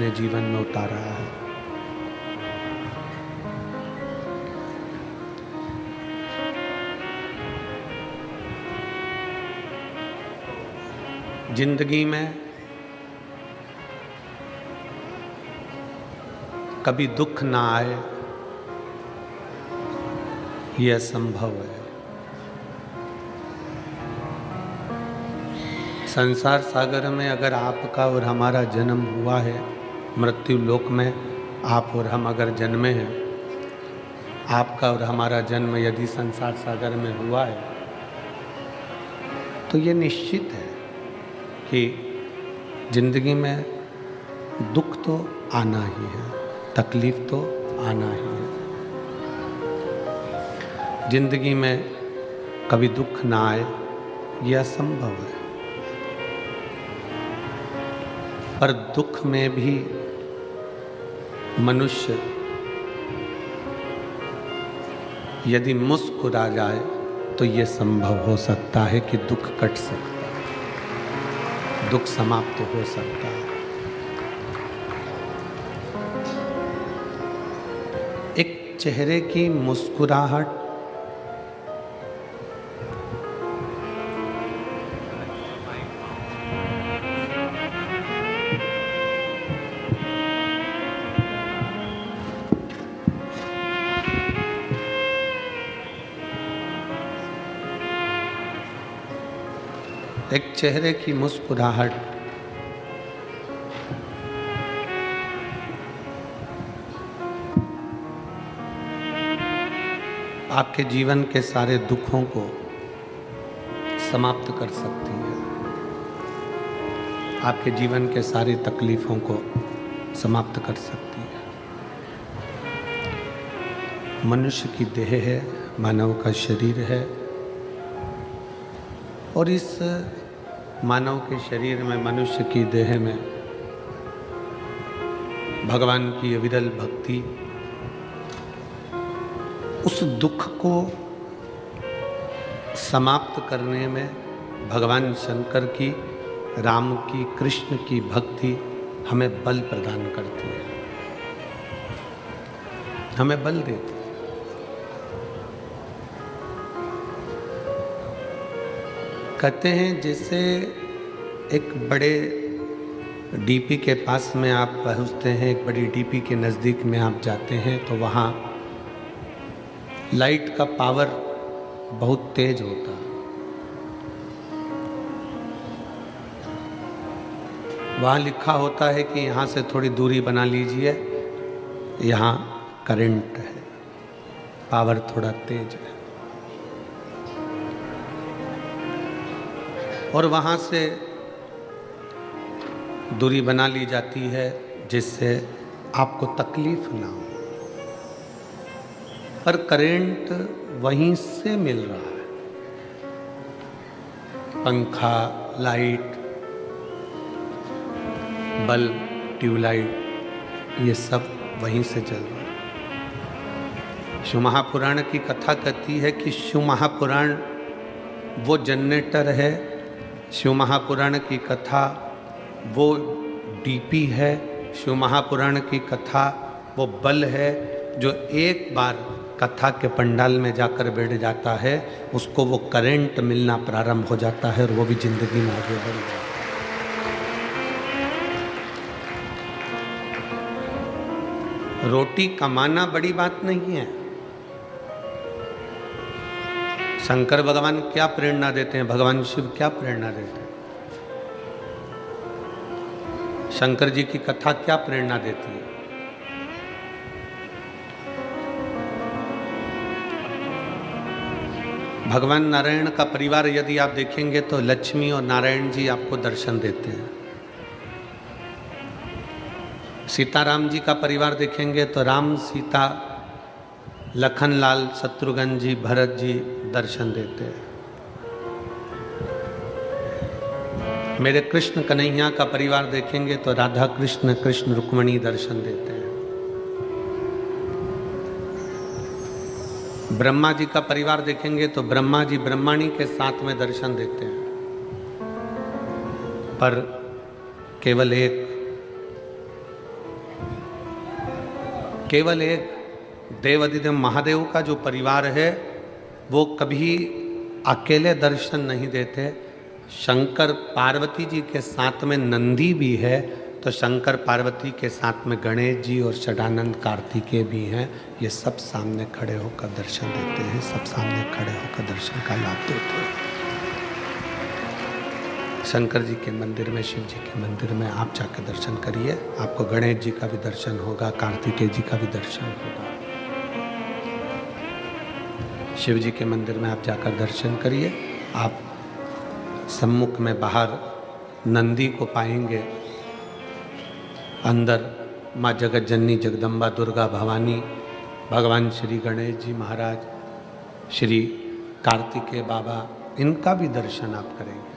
अपने जीवन में उतारा है। जिंदगी में कभी दुख ना आए यह असंभव है। संसार सागर में अगर आपका और हमारा जन्म हुआ है, मृत्यु लोक में आप और हम अगर जन्मे हैं, आपका और हमारा जन्म यदि संसार सागर में हुआ है तो ये निश्चित है कि जिंदगी में दुख तो आना ही है, तकलीफ तो आना ही है। जिंदगी में कभी दुख ना आए यह असंभव है, पर दुख में भी मनुष्य यदि मुस्कुरा जाए तो यह संभव हो सकता है कि दुख कट सकता है, दुख समाप्त हो सकता है। एक चेहरे की मुस्कुराहट एक चेहरे की मुस्कुराहट आपके जीवन के सारे दुखों को समाप्त कर सकती है, आपके जीवन के सारी तकलीफों को समाप्त कर सकती है। मनुष्य की देह है, मानव का शरीर है, और इस मानव के शरीर में, मनुष्य की देह में भगवान की अविरल भक्ति उस दुख को समाप्त करने में भगवान शंकर की, राम की, कृष्ण की भक्ति हमें बल प्रदान करती है, हमें बल देती है। कहते हैं जैसे एक बड़े डीपी के पास में आप पहुँचते हैं, एक बड़ी डीपी के नज़दीक में आप जाते हैं तो वहाँ लाइट का पावर बहुत तेज होता है। वहाँ लिखा होता है कि यहाँ से थोड़ी दूरी बना लीजिए, यहाँ करंट है, पावर थोड़ा तेज है। और वहाँ से दूरी बना ली जाती है जिससे आपको तकलीफ ना हो, पर करंट वहीं से मिल रहा है। पंखा, लाइट, बल्ब, ट्यूबलाइट, ये सब वहीं से चल रहा है। शिव महापुराण की कथा कहती है कि शिव महापुराण वो जनरेटर है, शिव महापुराण की कथा वो डीपी है, शिव महापुराण की कथा वो बल है जो एक बार कथा के पंडाल में जाकर बैठ जाता है, उसको वो करंट मिलना प्रारंभ हो जाता है और वो भी जिंदगी में आगे बढ़ जाता है। रोटी कमाना बड़ी बात नहीं है। शंकर भगवान क्या प्रेरणा देते हैं, भगवान शिव क्या प्रेरणा देते हैं, शंकर जी की कथा क्या प्रेरणा देती है। भगवान नारायण का परिवार यदि आप देखेंगे तो लक्ष्मी और नारायण जी आपको दर्शन देते हैं। सीताराम जी का परिवार देखेंगे तो राम, सीता, लखनलाल, शत्रुघ्न जी, भरत जी दर्शन देते हैं। मेरे कृष्ण कन्हैया का परिवार देखेंगे तो राधा कृष्ण, कृष्ण रुक्मणी दर्शन देते हैं। ब्रह्मा जी का परिवार देखेंगे तो ब्रह्मा जी ब्रह्माणी के साथ में दर्शन देते हैं। पर केवल एक केवल एक देवाधिदेव महादेव का जो परिवार है वो कभी अकेले दर्शन नहीं देते। शंकर पार्वती जी के साथ में नंदी भी है, तो शंकर पार्वती के साथ में गणेश जी और षडानंद कार्तिकेय भी हैं। ये सब सामने खड़े होकर दर्शन देते हैं, सब सामने खड़े होकर दर्शन का लाभ देते हैं। शंकर जी के मंदिर में, शिव जी के मंदिर में आप जाकर दर्शन करिए, आपको गणेश जी का भी दर्शन होगा, कार्तिकेय जी का भी दर्शन होगा। शिव जी के मंदिर में आप जाकर दर्शन करिए, आप सम्मुख में बाहर नंदी को पाएंगे, अंदर माँ जगत जननी जगदम्बा दुर्गा भवानी, भगवान श्री गणेश जी महाराज, श्री कार्तिकेय बाबा, इनका भी दर्शन आप करेंगे।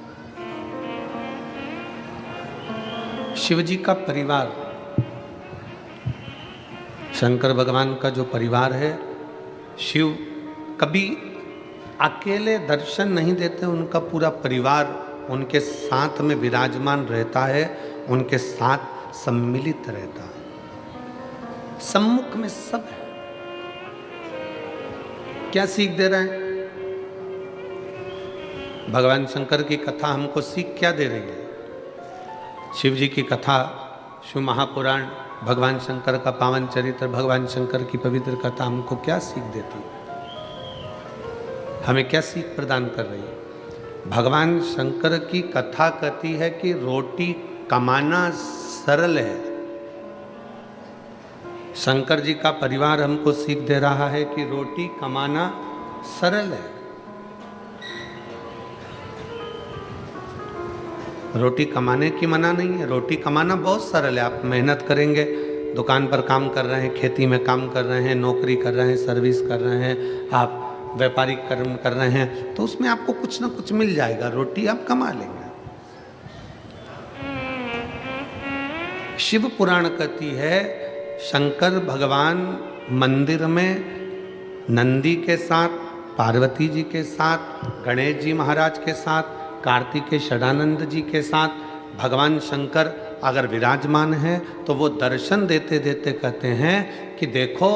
शिव जी का परिवार, शंकर भगवान का जो परिवार है, शिव कभी अकेले दर्शन नहीं देते, उनका पूरा परिवार उनके साथ में विराजमान रहता है, उनके साथ सम्मिलित रहता है, सम्मुख में सब है। क्या सीख दे रहे हैं? भगवान शंकर की कथा हमको सीख क्या दे रही है? शिव जी की कथा, शिव महापुराण, भगवान शंकर का पावन चरित्र, भगवान शंकर की पवित्र कथा हमको क्या सीख देती है? हमें क्या सीख प्रदान कर रही है? भगवान शंकर की कथा कहती है कि रोटी कमाना सरल है। शंकर जी का परिवार हमको सीख दे रहा है कि रोटी कमाना सरल है। रोटी कमाने की मना नहीं है, रोटी कमाना बहुत सरल है। आप मेहनत करेंगे, दुकान पर काम कर रहे हैं, खेती में काम कर रहे हैं, नौकरी कर रहे हैं, सर्विस कर रहे हैं, आप व्यापारिक कर्म कर रहे हैं, तो उसमें आपको कुछ ना कुछ मिल जाएगा, रोटी आप कमा लेंगे। शिव पुराण कहती है शंकर भगवान मंदिर में नंदी के साथ, पार्वती जी के साथ, गणेश जी महाराज के साथ, कार्तिकेय षडानंद जी के साथ भगवान शंकर अगर विराजमान है तो वो दर्शन देते देते कहते हैं कि देखो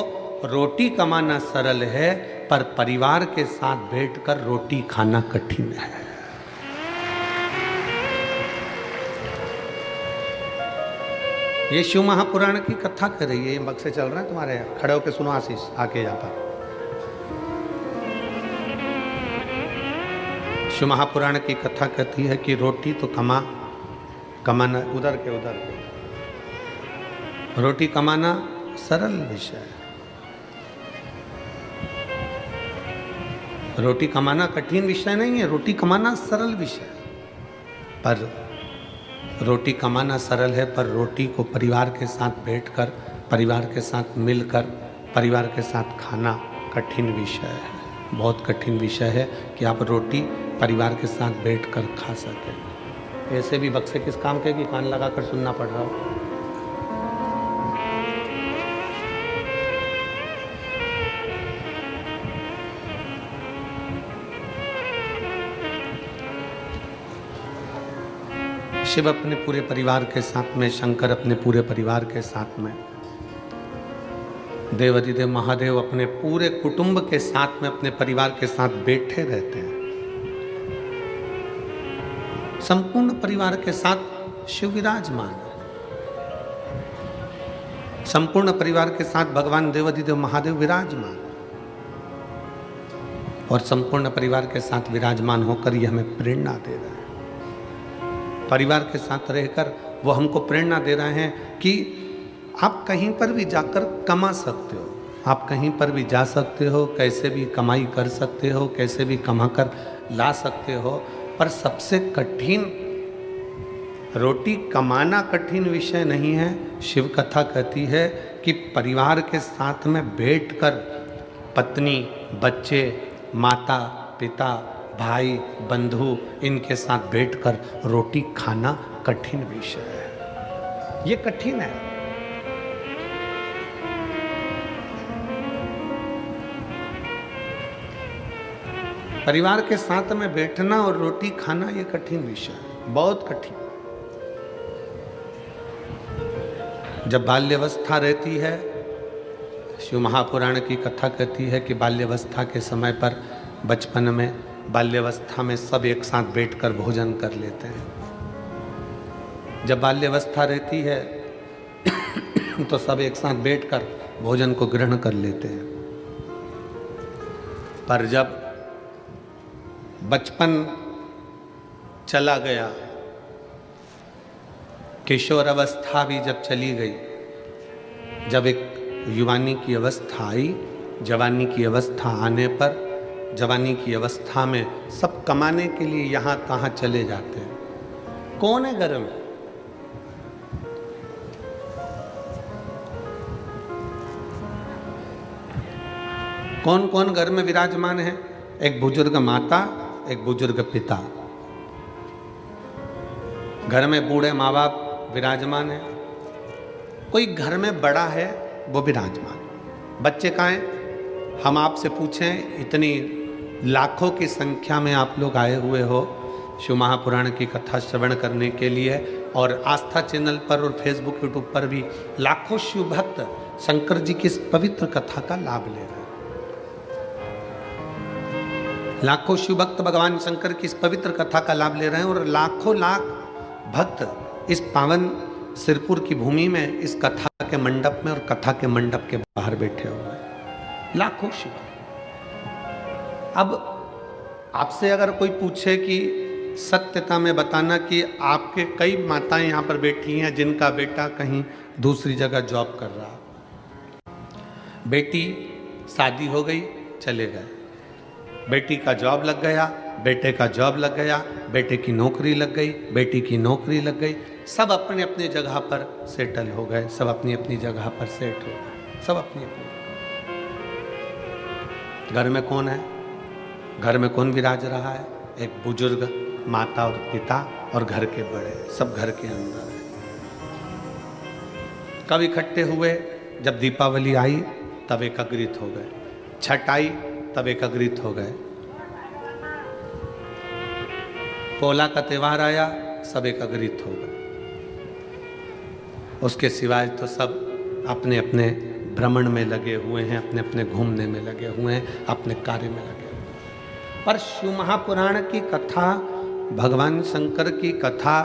रोटी कमाना सरल है, पर परिवार के साथ बैठकर रोटी खाना कठिन है। ये शिव महापुराण की कथा कर रही है। ये मग से चल रहा है तुम्हारे यहाँ, खड़े होकर सुनो आशीष, आके यहाँ पर। शिव महापुराण की कथा कहती है कि रोटी तो कमाना उधर के रोटी कमाना सरल विषय है, रोटी कमाना कठिन विषय नहीं है, रोटी कमाना सरल विषय है। पर रोटी कमाना सरल है, पर रोटी को परिवार के साथ बैठकर, परिवार के साथ मिलकर, परिवार के साथ खाना कठिन विषय है, बहुत कठिन विषय है कि आप रोटी परिवार के साथ बैठकर खा सकें। ऐसे भी बक्से किस काम के कि कान लगाकर सुनना पड़ रहा हो। शिव अपने पूरे परिवार के साथ में, शंकर अपने पूरे परिवार के साथ में, देवाधिदेव महादेव अपने पूरे कुटुंब के साथ में, अपने परिवार के साथ बैठे रहते हैं। संपूर्ण परिवार के साथ शिव विराजमान है, संपूर्ण परिवार के साथ भगवान देवाधिदेव महादेव विराजमान है, और संपूर्ण परिवार के साथ विराजमान होकर यह हमें प्रेरणा दे रहा है। परिवार के साथ रहकर वो हमको प्रेरणा दे रहे हैं कि आप कहीं पर भी जाकर कमा सकते हो, आप कहीं पर भी जा सकते हो, कैसे भी कमाई कर सकते हो, कैसे भी कमा कर ला सकते हो, पर सबसे कठिन रोटी कमाना कठिन विषय नहीं है। शिव कथा कहती है कि परिवार के साथ में बैठकर पत्नी, बच्चे, माता, पिता, भाई, बंधु, इनके साथ बैठकर रोटी खाना कठिन विषय है। ये कठिन है। परिवार के साथ में बैठना और रोटी खाना ये कठिन विषय है, बहुत कठिन। जब बाल्यावस्था रहती है शिव महापुराण की कथा कहती है कि बाल्यावस्था के समय पर, बचपन में, बाल्यावस्था में सब एक साथ बैठकर भोजन कर लेते हैं। जब बाल्यावस्था रहती है तो सब एक साथ बैठकर भोजन को ग्रहण कर लेते हैं, पर जब बचपन चला गया, किशोर अवस्था भी जब चली गई, जब एक युवानी की अवस्था आई, जवानी की अवस्था आने पर, जवानी की अवस्था में सब कमाने के लिए यहाँ तहाँ चले जाते हैं। कौन है घर में? कौन कौन घर में विराजमान है? एक बुजुर्ग माता, एक बुजुर्ग पिता। घर में बूढ़े माँ बाप विराजमान है। कोई घर में बड़ा है वो विराजमान। बच्चे कहाँ हैं? हम आपसे पूछें, इतनी लाखों की संख्या में आप लोग आए हुए हो शिव महापुराण की कथा श्रवण करने के लिए, और आस्था चैनल पर और फेसबुक यूट्यूब पर भी लाखों शिव भक्त शंकर जी की इस पवित्र कथा का लाभ ले रहे हैं। लाखों शिव भक्त भगवान शंकर की इस पवित्र कथा का लाभ ले रहे हैं, और लाखों लाख भक्त इस पावन सिरपुर की भूमि में, इस कथा के मंडप में और कथा के मंडप के बाहर बैठे हुए हैं लाखों शिव। अब आपसे अगर कोई पूछे कि सत्यता में बताना कि आपके कई माताएं यहाँ पर बैठी हैं जिनका बेटा कहीं दूसरी जगह जॉब कर रहा, बेटी शादी हो गई चले गए, बेटी का जॉब लग गया, बेटे का जॉब लग गया, बेटे की नौकरी लग गई, बेटी की नौकरी लग गई, सब अपने अपने जगह पर सेटल हो गए, सब अपनी अपनी जगह पर सेट हो गए, सब अपनी अपनी। घर में कौन है? घर में कौन विराज रहा है? एक बुजुर्ग माता और पिता और घर के बड़े, सब घर के अंदर है। कब इकट्ठे हुए? जब दीपावली आई तब एकत्रित हो गए, छठ आई तब एकत्रित हो गए, पोला का त्योहार आया सब एकत्रित हो गए। उसके सिवाय तो सब अपने अपने भ्रमण में लगे हुए हैं, अपने अपने घूमने में लगे हुए हैं, अपने कार्य में लगे हुए हैं। पर शिव महापुराण की कथा, भगवान शंकर की कथा,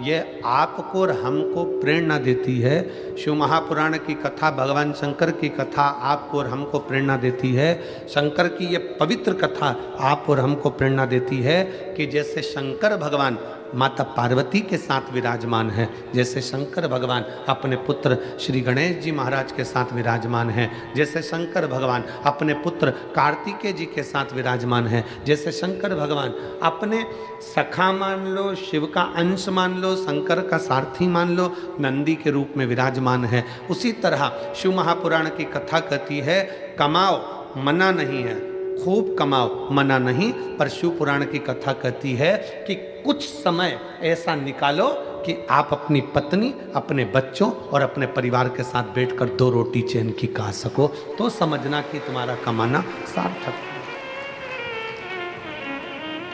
ये आपको और हमको प्रेरणा देती है। शिव महापुराण की कथा, भगवान शंकर की कथा आपको और हमको प्रेरणा देती है। शंकर की ये पवित्र कथा आप और हमको प्रेरणा देती है कि जैसे शंकर भगवान माता पार्वती के साथ विराजमान है, जैसे शंकर भगवान अपने पुत्र श्री गणेश जी महाराज के साथ विराजमान है, जैसे शंकर भगवान अपने पुत्र कार्तिकेय जी के साथ विराजमान है, जैसे शंकर भगवान अपने सखा मान लो, शिव का अंश मान लो, शंकर का सारथी मान लो, नंदी के रूप में विराजमान है, उसी तरह शिव महापुराण की कथा कहती है कमाओ मना नहीं है, खूब कमाओ मना नहीं, पर शिव पुराण की कथा कहती है कि कुछ समय ऐसा निकालो कि आप अपनी पत्नी, अपने बच्चों और अपने परिवार के साथ बैठकर 2 रोटी चैन की खा सको, तो समझना कि तुम्हारा कमाना सार्थक है।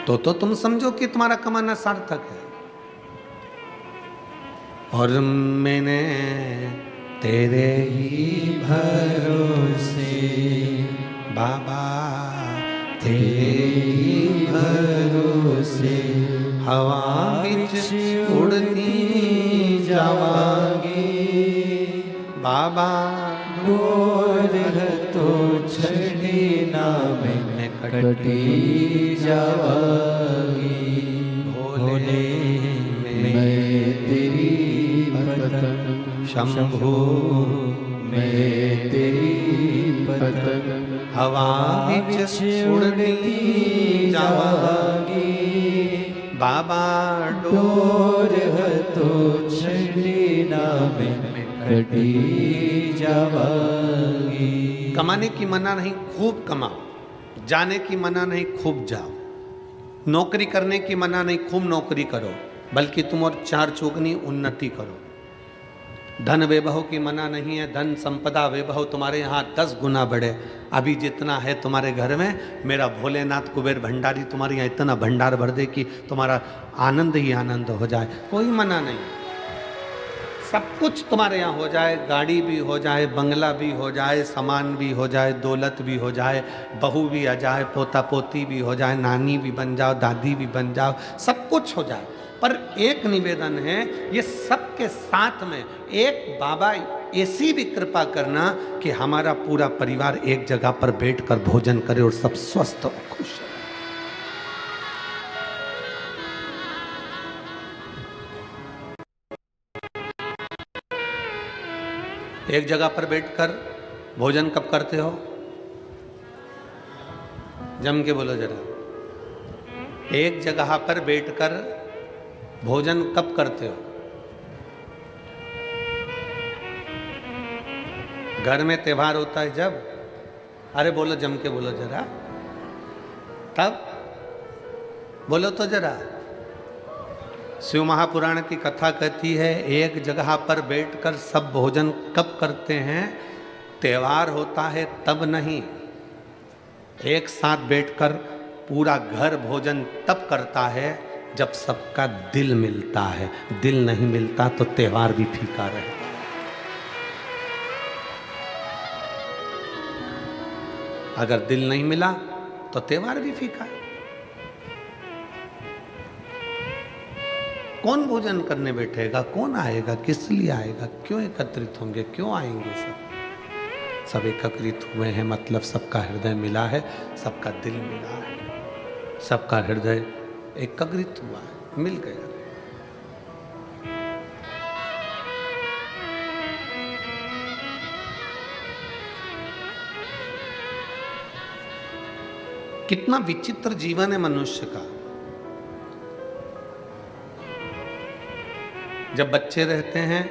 तो तुम समझो कि तुम्हारा कमाना सार्थक है। और मैंने तेरे ही भरोसे बाबा, तेरे ही भरोसे हवा बिच उड़ती जावांगी बाबा, डोर तो छड़ी ना में कटी जावांगी, भोले मैं तेरी पतंग, शंभू मैं तेरी पतंग, हवा बिच उड़ती जावांगी बाबा, डोर तो छड़ी ना में कटी जावांगी। कमाने की मना नहीं, खूब कमाओ। जाने की मना नहीं, खूब जाओ। नौकरी करने की मना नहीं, खूब नौकरी करो, बल्कि तुम और 4 चौगुनी उन्नति करो। धन वैभव की मना नहीं है, धन संपदा वैभव तुम्हारे यहाँ 10 गुना बढ़े। अभी जितना है तुम्हारे घर में, मेरा भोलेनाथ कुबेर भंडारी तुम्हारे यहाँ इतना भंडार भर दे कि तुम्हारा आनंद ही आनंद हो जाए, कोई मना नहीं। सब कुछ तुम्हारे यहाँ हो जाए, गाड़ी भी हो जाए, बंगला भी हो जाए, सामान भी हो जाए, दौलत भी हो जाए, बहू भी आ जाए, पोता पोती भी हो जाए, नानी भी बन जाओ, दादी भी बन जाओ, सब कुछ हो जाए, पर एक निवेदन है, ये सब के साथ में एक बाबा ऐसी भी कृपा करना कि हमारा पूरा परिवार एक जगह पर बैठकर भोजन करे और सब स्वस्थ और खुश रहे। एक जगह पर बैठकर भोजन कब करते हो? जम के बोलो जरा। एक जगह पर बैठकर भोजन कब करते हो? घर में त्योहार होता है जब? अरे बोलो, जम के बोलो जरा। तब बोलो तो जरा। शिव महापुराण की कथा कहती है एक जगह पर बैठकर सब भोजन कब करते हैं? त्योहार होता है तब नहीं, एक साथ बैठकर पूरा घर भोजन तब करता है जब सबका दिल मिलता है। दिल नहीं मिलता तो त्योहार भी फीका रहता है। अगर दिल नहीं मिला तो त्योहार भी फीका है। कौन भोजन करने बैठेगा? कौन आएगा? किस लिए आएगा? क्यों एकत्रित होंगे? क्यों आएंगे? सब एकत्रित हुए हैं, मतलब सबका हृदय मिला है, सबका दिल मिला है, सबका हृदय एकत्रित हुआ है, मिल गया। कितना विचित्र जीवन है मनुष्य का। जब बच्चे रहते हैं,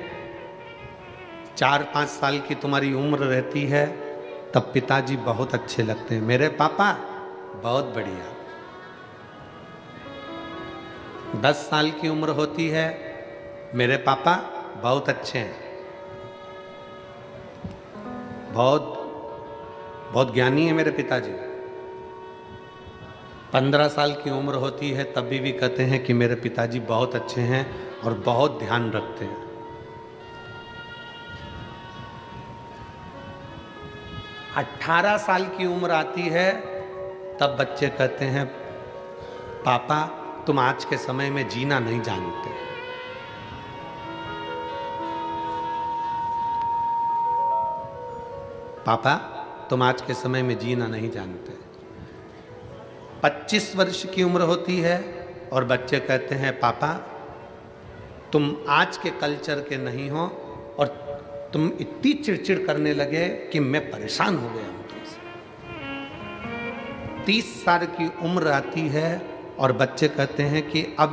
4-5 साल की तुम्हारी उम्र रहती है, तब पिताजी बहुत अच्छे लगते हैं। मेरे पापा बहुत बढ़िया। 10 साल की उम्र होती है, मेरे पापा बहुत अच्छे हैं, बहुत ज्ञानी है मेरे पिताजी। 15 साल की उम्र होती है, तब भी कहते हैं कि मेरे पिताजी बहुत अच्छे हैं और बहुत ध्यान रखते हैं। 18 साल की उम्र आती है, तब बच्चे कहते हैं पापा तुम आज के समय में जीना नहीं जानते। पापा तुम आज के समय में जीना नहीं जानते। 25 वर्ष की उम्र होती है और बच्चे कहते हैं पापा तुम आज के कल्चर के नहीं हो और तुम इतनी चिड़चिड़ करने लगे कि मैं परेशान हो गया हूं तुमसे। 30 साल की उम्र आती है और बच्चे कहते हैं कि अब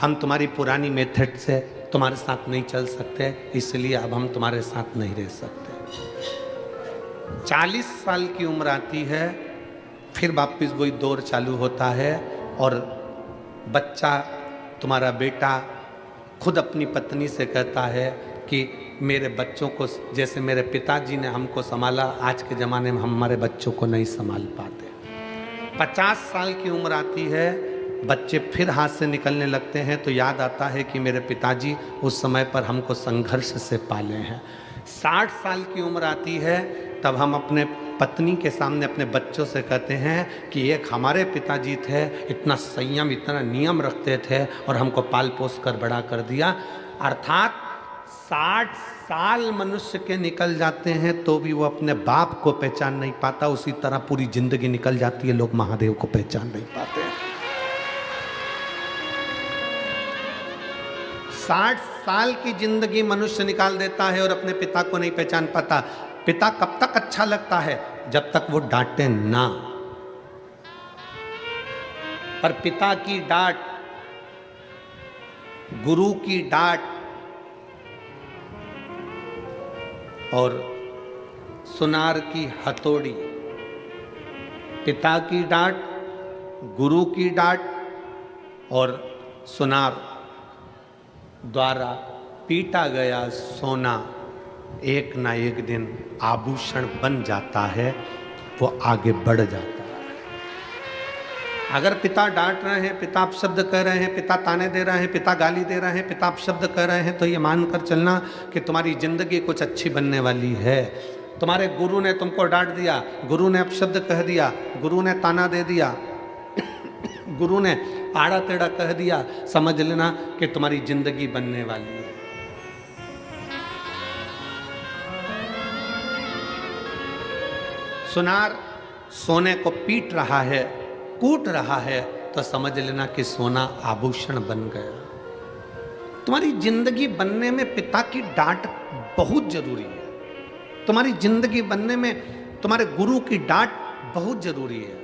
हम तुम्हारी पुरानी मेथड से तुम्हारे साथ नहीं चल सकते, इसलिए अब हम तुम्हारे साथ नहीं रह सकते। 40 साल की उम्र आती है, फिर वापिस वही दौर चालू होता है और बच्चा, तुम्हारा बेटा खुद अपनी पत्नी से कहता है कि मेरे बच्चों को जैसे मेरे पिताजी ने हमको संभाला, आज के ज़माने में हम हमारे बच्चों को नहीं संभाल पाते। 50 साल की उम्र आती है, बच्चे फिर हाथ से निकलने लगते हैं, तो याद आता है कि मेरे पिताजी उस समय पर हमको संघर्ष से पाले हैं। 60 साल की उम्र आती है, तब हम अपने पत्नी के सामने अपने बच्चों से कहते हैं कि एक हमारे पिताजी थे, इतना संयम, इतना नियम रखते थे और हमको पाल पोस कर बड़ा कर दिया। अर्थात 60 साल मनुष्य के निकल जाते हैं तो भी वो अपने बाप को पहचान नहीं पाता। उसी तरह पूरी जिंदगी निकल जाती है, लोग महादेव को पहचान नहीं पाते। 60 साल की जिंदगी मनुष्य निकाल देता है और अपने पिता को नहीं पहचान पाता। पिता कब तक अच्छा लगता है? जब तक वो डांटे ना। पर पिता की डांट, गुरु की डांट और सुनार की हथौड़ी, पिता की डांट, गुरु की डांट और सुनार द्वारा पीटा गया सोना एक ना एक दिन आभूषण बन जाता है, वो आगे बढ़ जाता है। अगर पिता डांट रहे हैं, पिता अपशब्द कह रहे हैं, पिता ताने दे रहे हैं, पिता गाली दे रहे हैं, पिता अपशब्द कह रहे हैं, तो ये मानकर चलना कि तुम्हारी जिंदगी कुछ अच्छी बनने वाली है। तुम्हारे गुरु ने तुमको डांट दिया, गुरु ने अपशब्द कह दिया, गुरु ने ताना दे दिया, गुरु ने आड़ा टेढ़ा कह दिया, समझ लेना कि तुम्हारी जिंदगी बनने वाली है। सुनार सोने को पीट रहा है, कूट रहा है, तो समझ लेना कि सोना आभूषण बन गया। तुम्हारी जिंदगी बनने में पिता की डांट बहुत जरूरी है। तुम्हारी जिंदगी बनने में तुम्हारे गुरु की डांट बहुत जरूरी है।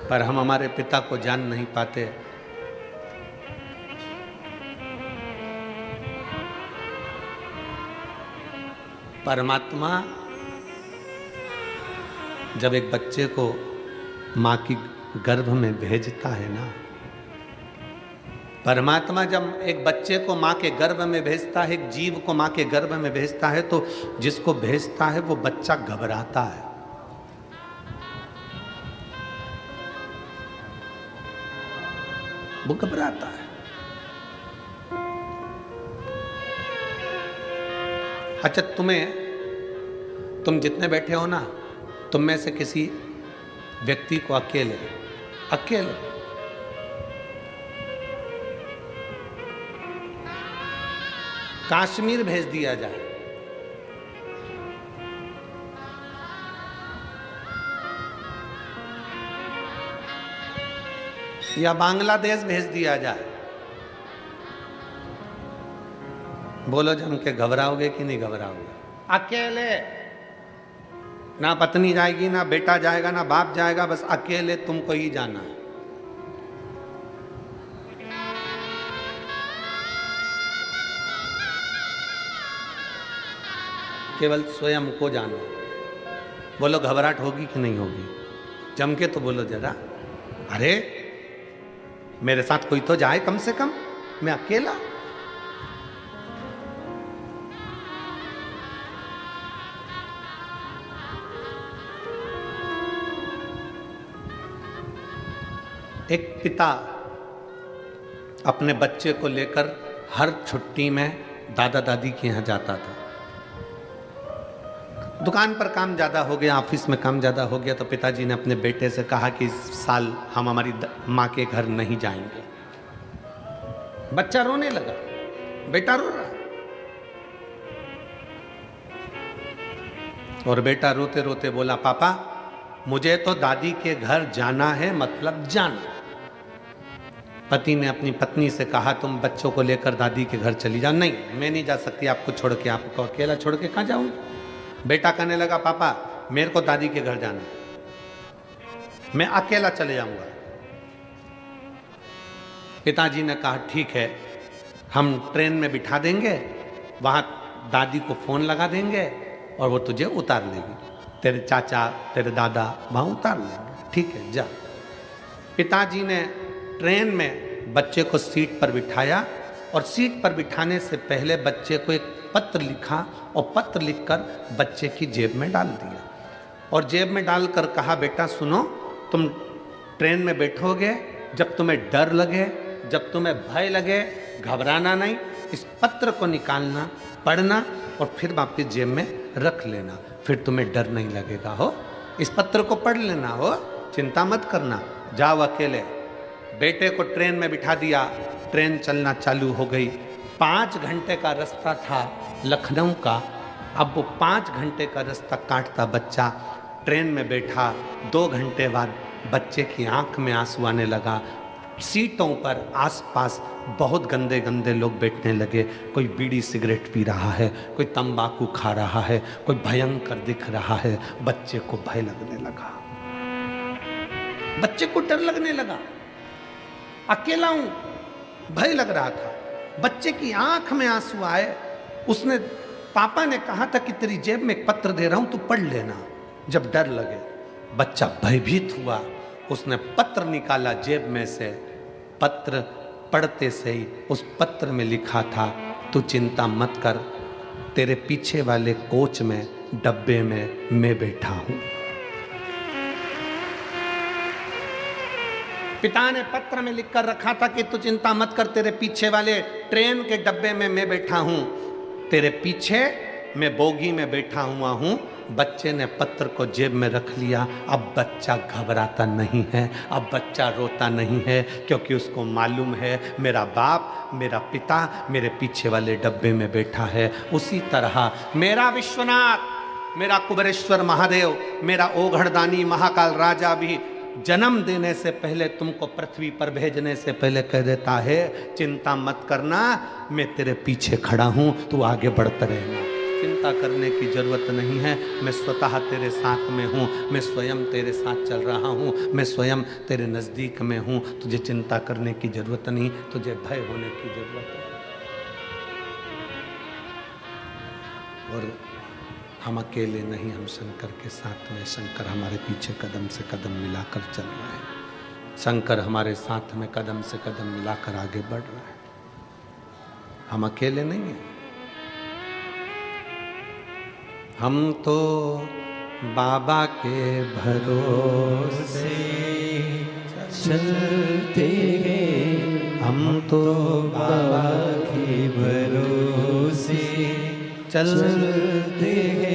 पर हम हमारे पिता को जान नहीं पाते। परमात्मा जब एक बच्चे को मां की गर्भ में भेजता है ना, परमात्मा जब एक बच्चे को मां के गर्भ में भेजता है, एक जीव को मां के गर्भ में भेजता है, तो जिसको भेजता है वो बच्चा घबराता है। वो घबराता है। अच्छा, तुम जितने बैठे हो ना, तुम में से किसी व्यक्ति को अकेले कश्मीर भेज दिया जाए, या बांग्लादेश भेज दिया जाए, बोलो जम के घबराओगे कि नहीं घबराओगे? अकेले, ना पत्नी जाएगी, ना बेटा जाएगा, ना बाप जाएगा, बस अकेले तुमको ही जाना है। केवल स्वयं को जाना। बोलो घबराहट होगी कि नहीं होगी? जम के तो बोलो जरा। अरे मेरे साथ कोई तो जाए कम से कम, मैं अकेला। एक पिता अपने बच्चे को लेकर हर छुट्टी में दादा दादी के यहाँ जाता था। दुकान पर काम ज़्यादा हो गया, ऑफिस में काम ज़्यादा हो गया, तो पिताजी ने अपने बेटे से कहा कि इस साल हम हमारी माँ के घर नहीं जाएंगे। बच्चा रोने लगा, बेटा रो रहा, और बेटा रोते रोते बोला, पापा मुझे तो दादी के घर जाना है, मतलब जाना। पति ने अपनी पत्नी से कहा, तुम बच्चों को लेकर दादी के घर चली जाओ। नहीं, मैं नहीं जा सकती आपको छोड़ के, आपको अकेला छोड़ के कहाँ जाऊंगी? बेटा कहने लगा, पापा मेरे को दादी के घर जाना है, मैं अकेला चले जाऊंगा। पिताजी ने कहा, ठीक है, हम ट्रेन में बिठा देंगे, वहां दादी को फोन लगा देंगे और वो तुझे उतार लेगी, तेरे चाचा तेरे दादा वहां उतार लेंगे, ठीक है जा। पिताजी ने ट्रेन में बच्चे को सीट पर बिठाया, और सीट पर बिठाने से पहले बच्चे को एक पत्र लिखा, और पत्र लिखकर बच्चे की जेब में डाल दिया, और जेब में डालकर कहा, बेटा सुनो, तुम ट्रेन में बैठोगे, जब तुम्हें डर लगे, जब तुम्हें भय लगे, घबराना नहीं, इस पत्र को निकालना, पढ़ना और फिर वापस जेब में रख लेना, फिर तुम्हें डर नहीं लगेगा। हो, इस पत्र को पढ़ लेना, हो, चिंता मत करना, जाओ अकेले। बेटे को ट्रेन में बिठा दिया, ट्रेन चलना चालू हो गई। 5 घंटे का रास्ता था लखनऊ का। अब वो 5 घंटे का रास्ता काटता बच्चा ट्रेन में बैठा। 2 घंटे बाद बच्चे की आंख में आंसू आने लगा। सीटों पर आसपास बहुत गंदे गंदे लोग बैठने लगे। कोई बीड़ी सिगरेट पी रहा है, कोई तंबाकू खा रहा है, कोई भयंकर दिख रहा है। बच्चे को भय लगने लगा, बच्चे को डर लगने लगा। अकेला हूं, भय लग रहा था। बच्चे की आंख में आंसू आए। उसने, पापा ने कहा था कि तेरी जेब में एक पत्र दे रहा हूं, तू पढ़ लेना जब डर लगे। बच्चा भयभीत हुआ, उसने पत्र निकाला जेब में से। पत्र पढ़ते से ही उस पत्र में लिखा था, तू चिंता मत कर, तेरे पीछे वाले कोच में, डब्बे में मैं बैठा हूं। पिता ने पत्र में लिखकर रखा था कि तू चिंता मत कर, तेरे पीछे वाले ट्रेन के डब्बे में मैं बैठा हूं, तेरे पीछे मैं बोगी में बैठा हुआ हूं। बच्चे ने पत्र को जेब में रख लिया। अब बच्चा घबराता नहीं है, अब बच्चा रोता नहीं है, क्योंकि उसको मालूम है मेरा बाप, मेरा पिता मेरे पीछे वाले डब्बे में बैठा है। उसी तरह मेरा विश्वनाथ, मेरा कुबेरेश्वर महादेव, मेरा ओघड़दानी महाकाल राजा भी जन्म देने से पहले, तुमको पृथ्वी पर भेजने से पहले कह देता है चिंता मत करना, मैं तेरे पीछे खड़ा हूं, तू आगे बढ़ता रहना, चिंता करने की जरूरत नहीं है, मैं स्वतः तेरे साथ में हूँ, मैं स्वयं तेरे साथ चल रहा हूँ, मैं स्वयं तेरे नज़दीक में हूँ, तुझे चिंता करने की जरूरत नहीं, तुझे भय होने की जरूरत है। और हम अकेले नहीं, हम शंकर के साथ में, शंकर हमारे पीछे कदम से कदम मिलाकर चल रहा है, शंकर हमारे साथ में कदम से कदम मिलाकर आगे बढ़ रहा है। हम अकेले नहीं हैं। हम तो बाबा के भरोसे चलते हैं, हम तो बाबा के भरोसे चलते हैं।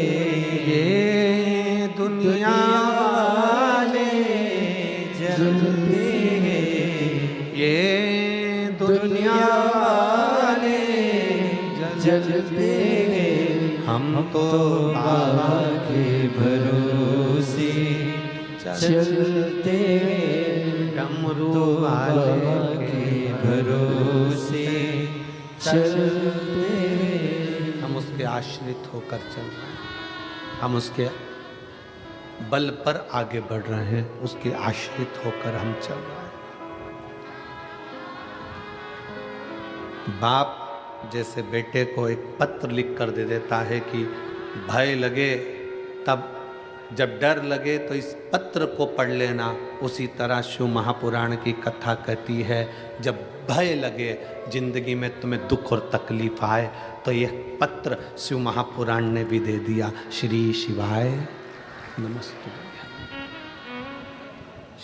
ये दुनिया वाले जलते हैं, ये दुनिया वाले जलते हैं। हम तो बाबा के भरोसे चलते हैं, डमरू बाबा वाले के भरोसे चलते हैं। हम उसके आश्रित होकर चल रहे हैं, हम उसके बल पर आगे बढ़ रहे हैं, उसके आश्रित होकर हम चल रहे हैं। बाप जैसे बेटे को एक पत्र लिख कर दे देता है कि भय लगे तब, जब डर लगे तो इस पत्र को पढ़ लेना, उसी तरह शिव महापुराण की कथा कहती है जब भय लगे, जिंदगी में तुम्हें दुख और तकलीफ आए, तो यह पत्र शिव महापुराण ने भी दे दिया। श्री शिवाय नमस्तु,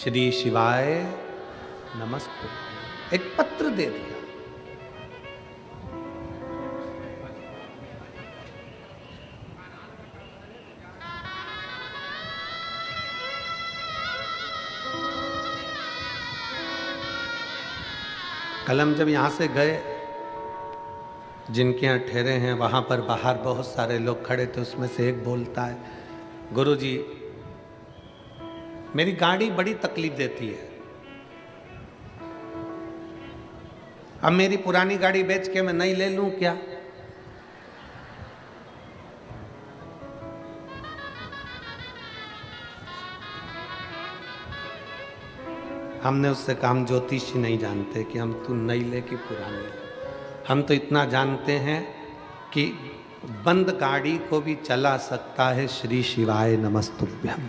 श्री शिवाय नमस्तु, एक पत्र दे दिया। कल हम जब यहाँ से गए, जिनके यहाँ ठहरे हैं वहाँ पर बाहर बहुत सारे लोग खड़े थे, उसमें से एक बोलता है, गुरुजी मेरी गाड़ी बड़ी तकलीफ देती है, अब मेरी पुरानी गाड़ी बेच के मैं नई ले लूं क्या? हमने उससे कहा हम ज्योतिषी नहीं जानते कि हम तू नई ले कि पुरानी ले, हम तो इतना जानते हैं कि बंद गाड़ी को भी चला सकता है श्री शिवाय नमस्तुभ्यम।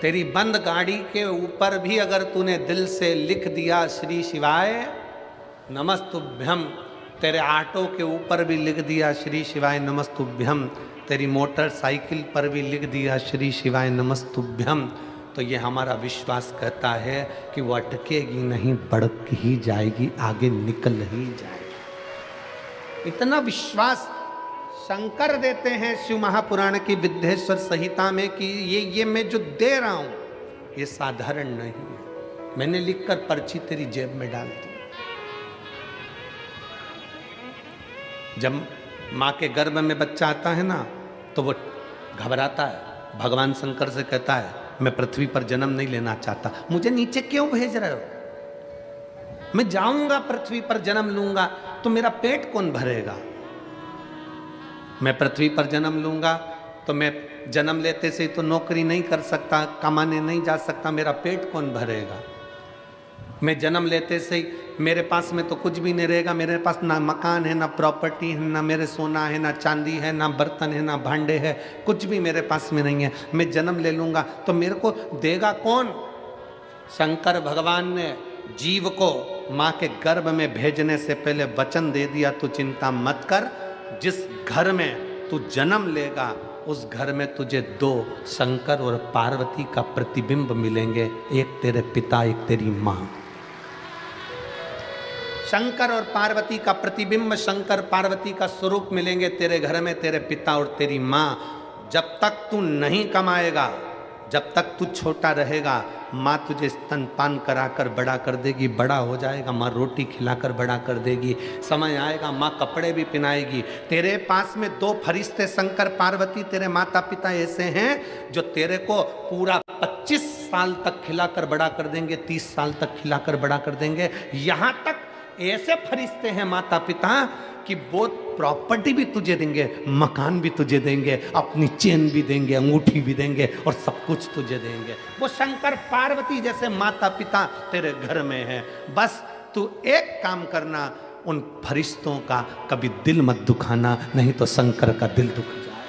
तेरी बंद गाड़ी के ऊपर भी अगर तूने दिल से लिख दिया श्री शिवाय नमस्तुभ्यम, तेरे ऑटो के ऊपर भी लिख दिया श्री शिवाय नमस्तुभ्यम, तेरी मोटरसाइकिल पर भी लिख दिया श्री शिवाय नमस्तुभ्यम, तो ये हमारा विश्वास कहता है कि वो अटकेगी नहीं, बढ़ ही जाएगी, आगे निकल ही जाएगी। इतना विश्वास शंकर देते हैं शिव महापुराण की विद्येश्वर संहिता में कि ये मैं जो दे रहा हूं ये साधारण नहीं है, मैंने लिखकर पर्ची तेरी जेब में डाल दी। जब माँ के गर्भ में बच्चा आता है ना तो वो घबराता है, भगवान शंकर से कहता है मैं पृथ्वी पर जन्म नहीं लेना चाहता, मुझे नीचे क्यों भेज रहे हो? मैं जाऊंगा पृथ्वी पर जन्म लूंगा तो मेरा पेट कौन भरेगा? मैं पृथ्वी पर जन्म लूंगा तो मैं जन्म लेते से तो नौकरी नहीं कर सकता, कमाने नहीं जा सकता, मेरा पेट कौन भरेगा? मैं जन्म लेते से ही मेरे पास में तो कुछ भी नहीं रहेगा, मेरे पास ना मकान है, ना प्रॉपर्टी है, ना मेरे सोना है, ना चांदी है, ना बर्तन है, ना भांडे है, कुछ भी मेरे पास में नहीं है। मैं जन्म ले लूंगा तो मेरे को देगा कौन? शंकर भगवान ने जीव को माँ के गर्भ में भेजने से पहले वचन दे दिया, तू चिंता मत कर, जिस घर में तू जन्म लेगा उस घर में तुझे दो शंकर और पार्वती का प्रतिबिंब मिलेंगे, एक तेरे पिता, एक तेरी माँ। शंकर और पार्वती का प्रतिबिंब, शंकर पार्वती का स्वरूप मिलेंगे तेरे घर में, तेरे पिता और तेरी माँ। जब तक तू नहीं कमाएगा, जब तक तू छोटा रहेगा, माँ तुझे स्तनपान कराकर बड़ा कर देगी, बड़ा हो जाएगा माँ रोटी खिलाकर बड़ा कर देगी, समय आएगा माँ कपड़े भी पहनाएगी। तेरे पास में दो फरिश्ते शंकर पार्वती तेरे माता पिता ऐसे हैं जो तेरे को पूरा 25 साल तक खिलाकर बड़ा कर देंगे, 30 साल तक खिलाकर बड़ा कर देंगे। यहाँ तक ऐसे फरिश्ते हैं माता पिता कि वो प्रॉपर्टी भी तुझे देंगे, मकान भी तुझे देंगे, अपनी चेन भी देंगे, अंगूठी भी देंगे और सब कुछ तुझे देंगे। वो शंकर पार्वती जैसे माता पिता तेरे घर में है। बस तू एक काम करना, उन फरिश्तों का कभी दिल मत दुखाना, नहीं तो शंकर का दिल दुख जाएगा।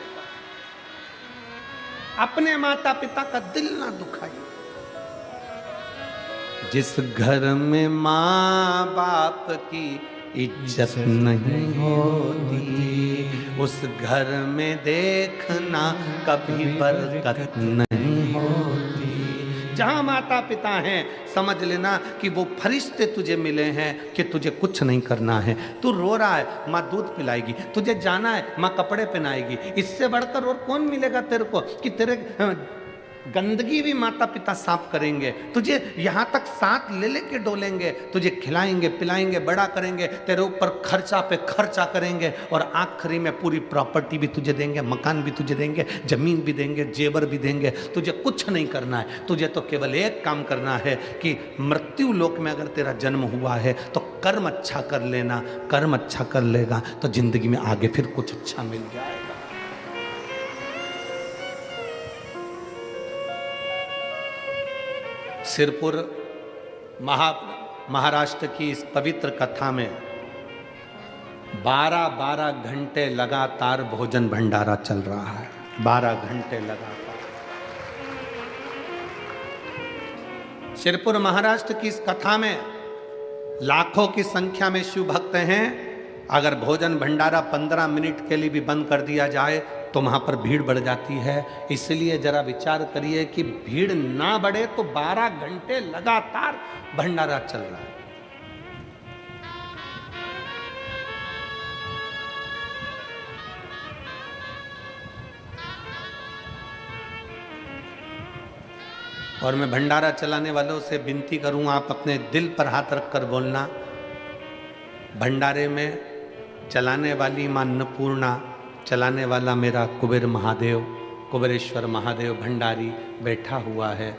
अपने माता पिता का दिल ना दुखाइए। जिस घर में माँ बाप की इज्जत नहीं होती, उस घर में देखना कभी बरकत नहीं होती। जहां माता पिता हैं समझ लेना कि वो फरिश्ते तुझे मिले हैं कि तुझे कुछ नहीं करना है। तू रो रहा है, माँ दूध पिलाएगी, तुझे जाना है माँ कपड़े पहनाएगी। इससे बढ़कर और कौन मिलेगा तेरे को कि तेरे गंदगी भी माता पिता साफ करेंगे, तुझे यहाँ तक साथ ले लेके डोलेंगे, तुझे खिलाएंगे पिलाएंगे, बड़ा करेंगे, तेरे ऊपर खर्चा पे खर्चा करेंगे और आखिरी में पूरी प्रॉपर्टी भी तुझे देंगे, मकान भी तुझे देंगे, जमीन भी देंगे, जेवर भी देंगे। तुझे कुछ नहीं करना है, तुझे तो केवल एक काम करना है कि मृत्यु लोक में अगर तेरा जन्म हुआ है तो कर्म अच्छा कर लेना। कर्म अच्छा कर लेगा तो जिंदगी में आगे फिर कुछ अच्छा मिल जाएगा। सिरपुर महाराष्ट्र की इस पवित्र कथा में 12-12 घंटे लगातार भोजन भंडारा चल रहा है। 12 घंटे लगातार। सिरपुर महाराष्ट्र की इस कथा में लाखों की संख्या में शिव भक्त हैं। अगर भोजन भंडारा 15 मिनट के लिए भी बंद कर दिया जाए तो वहां पर भीड़ बढ़ जाती है। इसलिए जरा विचार करिए कि भीड़ ना बढ़े तो 12 घंटे लगातार भंडारा चल रहा है। और मैं भंडारा चलाने वालों से विनती करूं, आप अपने दिल पर हाथ रखकर बोलना, भंडारे में चलाने वाली मां अन्नपूर्णा, चलाने वाला मेरा कुबेर महादेव, कुबेरेश्वर महादेव भंडारी बैठा हुआ है।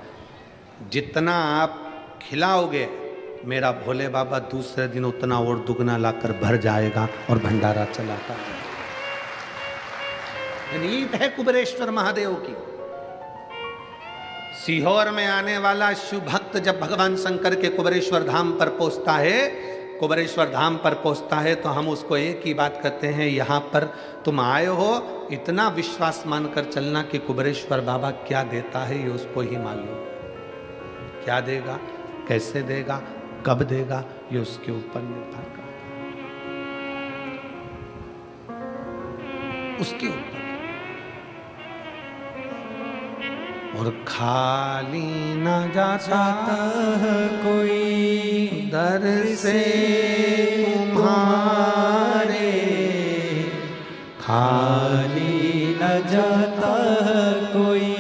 जितना आप खिलाओगे मेरा भोले बाबा दूसरे दिन उतना और दुगना लाकर भर जाएगा और भंडारा चलाता है। रीत है कुबेरेश्वर महादेव की। सीहोर में आने वाला शिव भक्त जब भगवान शंकर के कुबेरेश्वर धाम पर पहुंचता है, कुबेरेश्वर धाम पर पहुंचता है तो हम उसको एक ही बात कहते हैं, यहाँ पर तुम आए हो, इतना विश्वास मानकर चलना कि कुबेरेश्वर बाबा क्या देता है ये उसको ही मालूम। क्या देगा, कैसे देगा, कब देगा, ये उसके ऊपर निर्भर करता है, उसके ऊपर। और खाली न जाता कोई दर से तुम्हारे, खाली न जाता कोई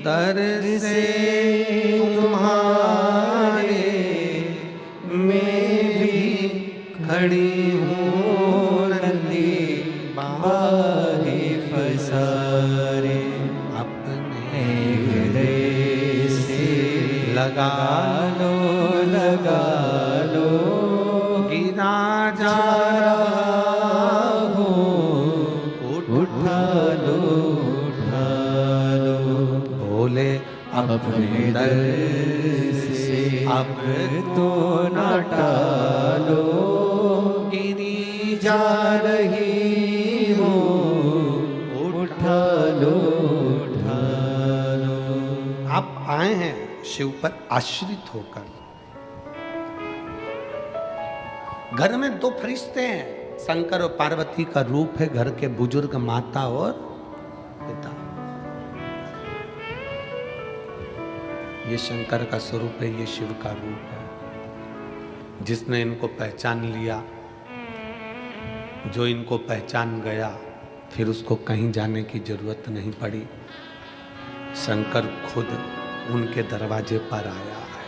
दर से तुम्हारे, मैं भी खड़ी हूँ नंदी बाहे फसारे, लगा लो गिरा जा रहा हो, उठा लो भोले अपने दर से अब तो न टालो, गिरी जा रही हो, उठा लो। आप आए हैं शिव पर आश्रित होकर। घर में दो फरिश्ते हैं, शंकर और पार्वती का रूप है घर के बुजुर्ग माता और पिता। ये शंकर का स्वरूप है, ये शिव का रूप है। जिसने इनको पहचान लिया, जो इनको पहचान गया, फिर उसको कहीं जाने की जरूरत नहीं पड़ी। शंकर खुद उनके दरवाजे पर आया है।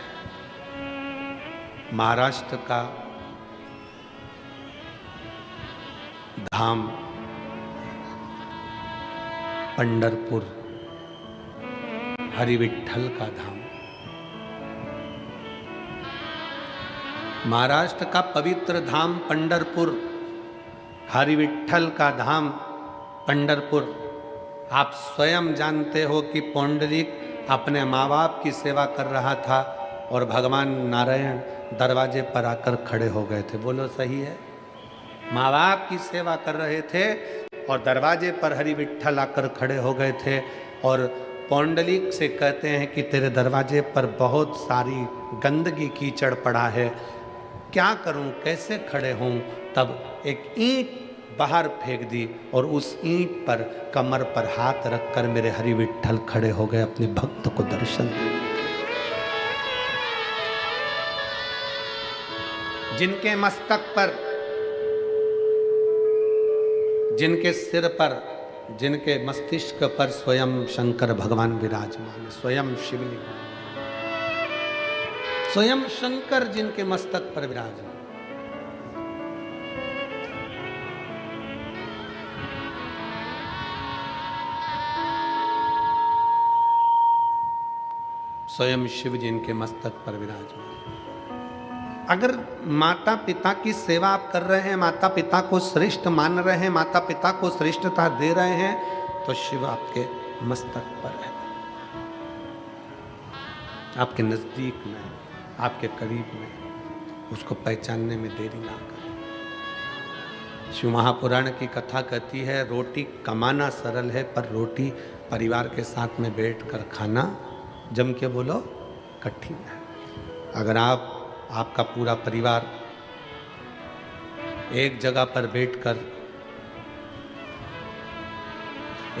महाराष्ट्र का धाम पंढरपुर, हरिविठ्ठल का धाम। महाराष्ट्र का पवित्र धाम पंढरपुर, हरिविठ्ठल का धाम पंढरपुर। आप स्वयं जानते हो कि पौंडरिक अपने माँ बाप की सेवा कर रहा था और भगवान नारायण दरवाजे पर आकर खड़े हो गए थे। बोलो सही है? माँ बाप की सेवा कर रहे थे और दरवाजे पर हरिविठ्ठल आकर खड़े हो गए थे और पौंडलिक से कहते हैं कि तेरे दरवाजे पर बहुत सारी गंदगी कीचड़ पड़ा है, क्या करूं, कैसे खड़े हों? तब एक ईंट बाहर फेंक दी और उस ईंट पर कमर पर हाथ रखकर मेरे हरिविठ्ठल खड़े हो गए अपने भक्त को दर्शन देने। जिनके मस्तक पर, जिनके सिर पर, जिनके मस्तिष्क पर स्वयं शंकर भगवान विराजमान, स्वयं शिवलिंग, स्वयं शंकर जिनके मस्तक पर विराजमान। स्वयं शिव जिनके मस्तक पर विराजमान। अगर माता पिता की सेवा आप कर रहे हैं, माता पिता को श्रेष्ठ मान रहे हैं, माता पिता को श्रेष्ठता दे रहे हैं, तो शिव आपके मस्तक पर है, आपके नजदीक में, आपके करीब में। उसको पहचानने में देरी ना करें। शिव महापुराण की कथा कहती है, रोटी कमाना सरल है, पर रोटी परिवार के साथ में बैठकर खाना, जम के बोलो, कठिन है। अगर आपका पूरा परिवार एक जगह पर बैठकर,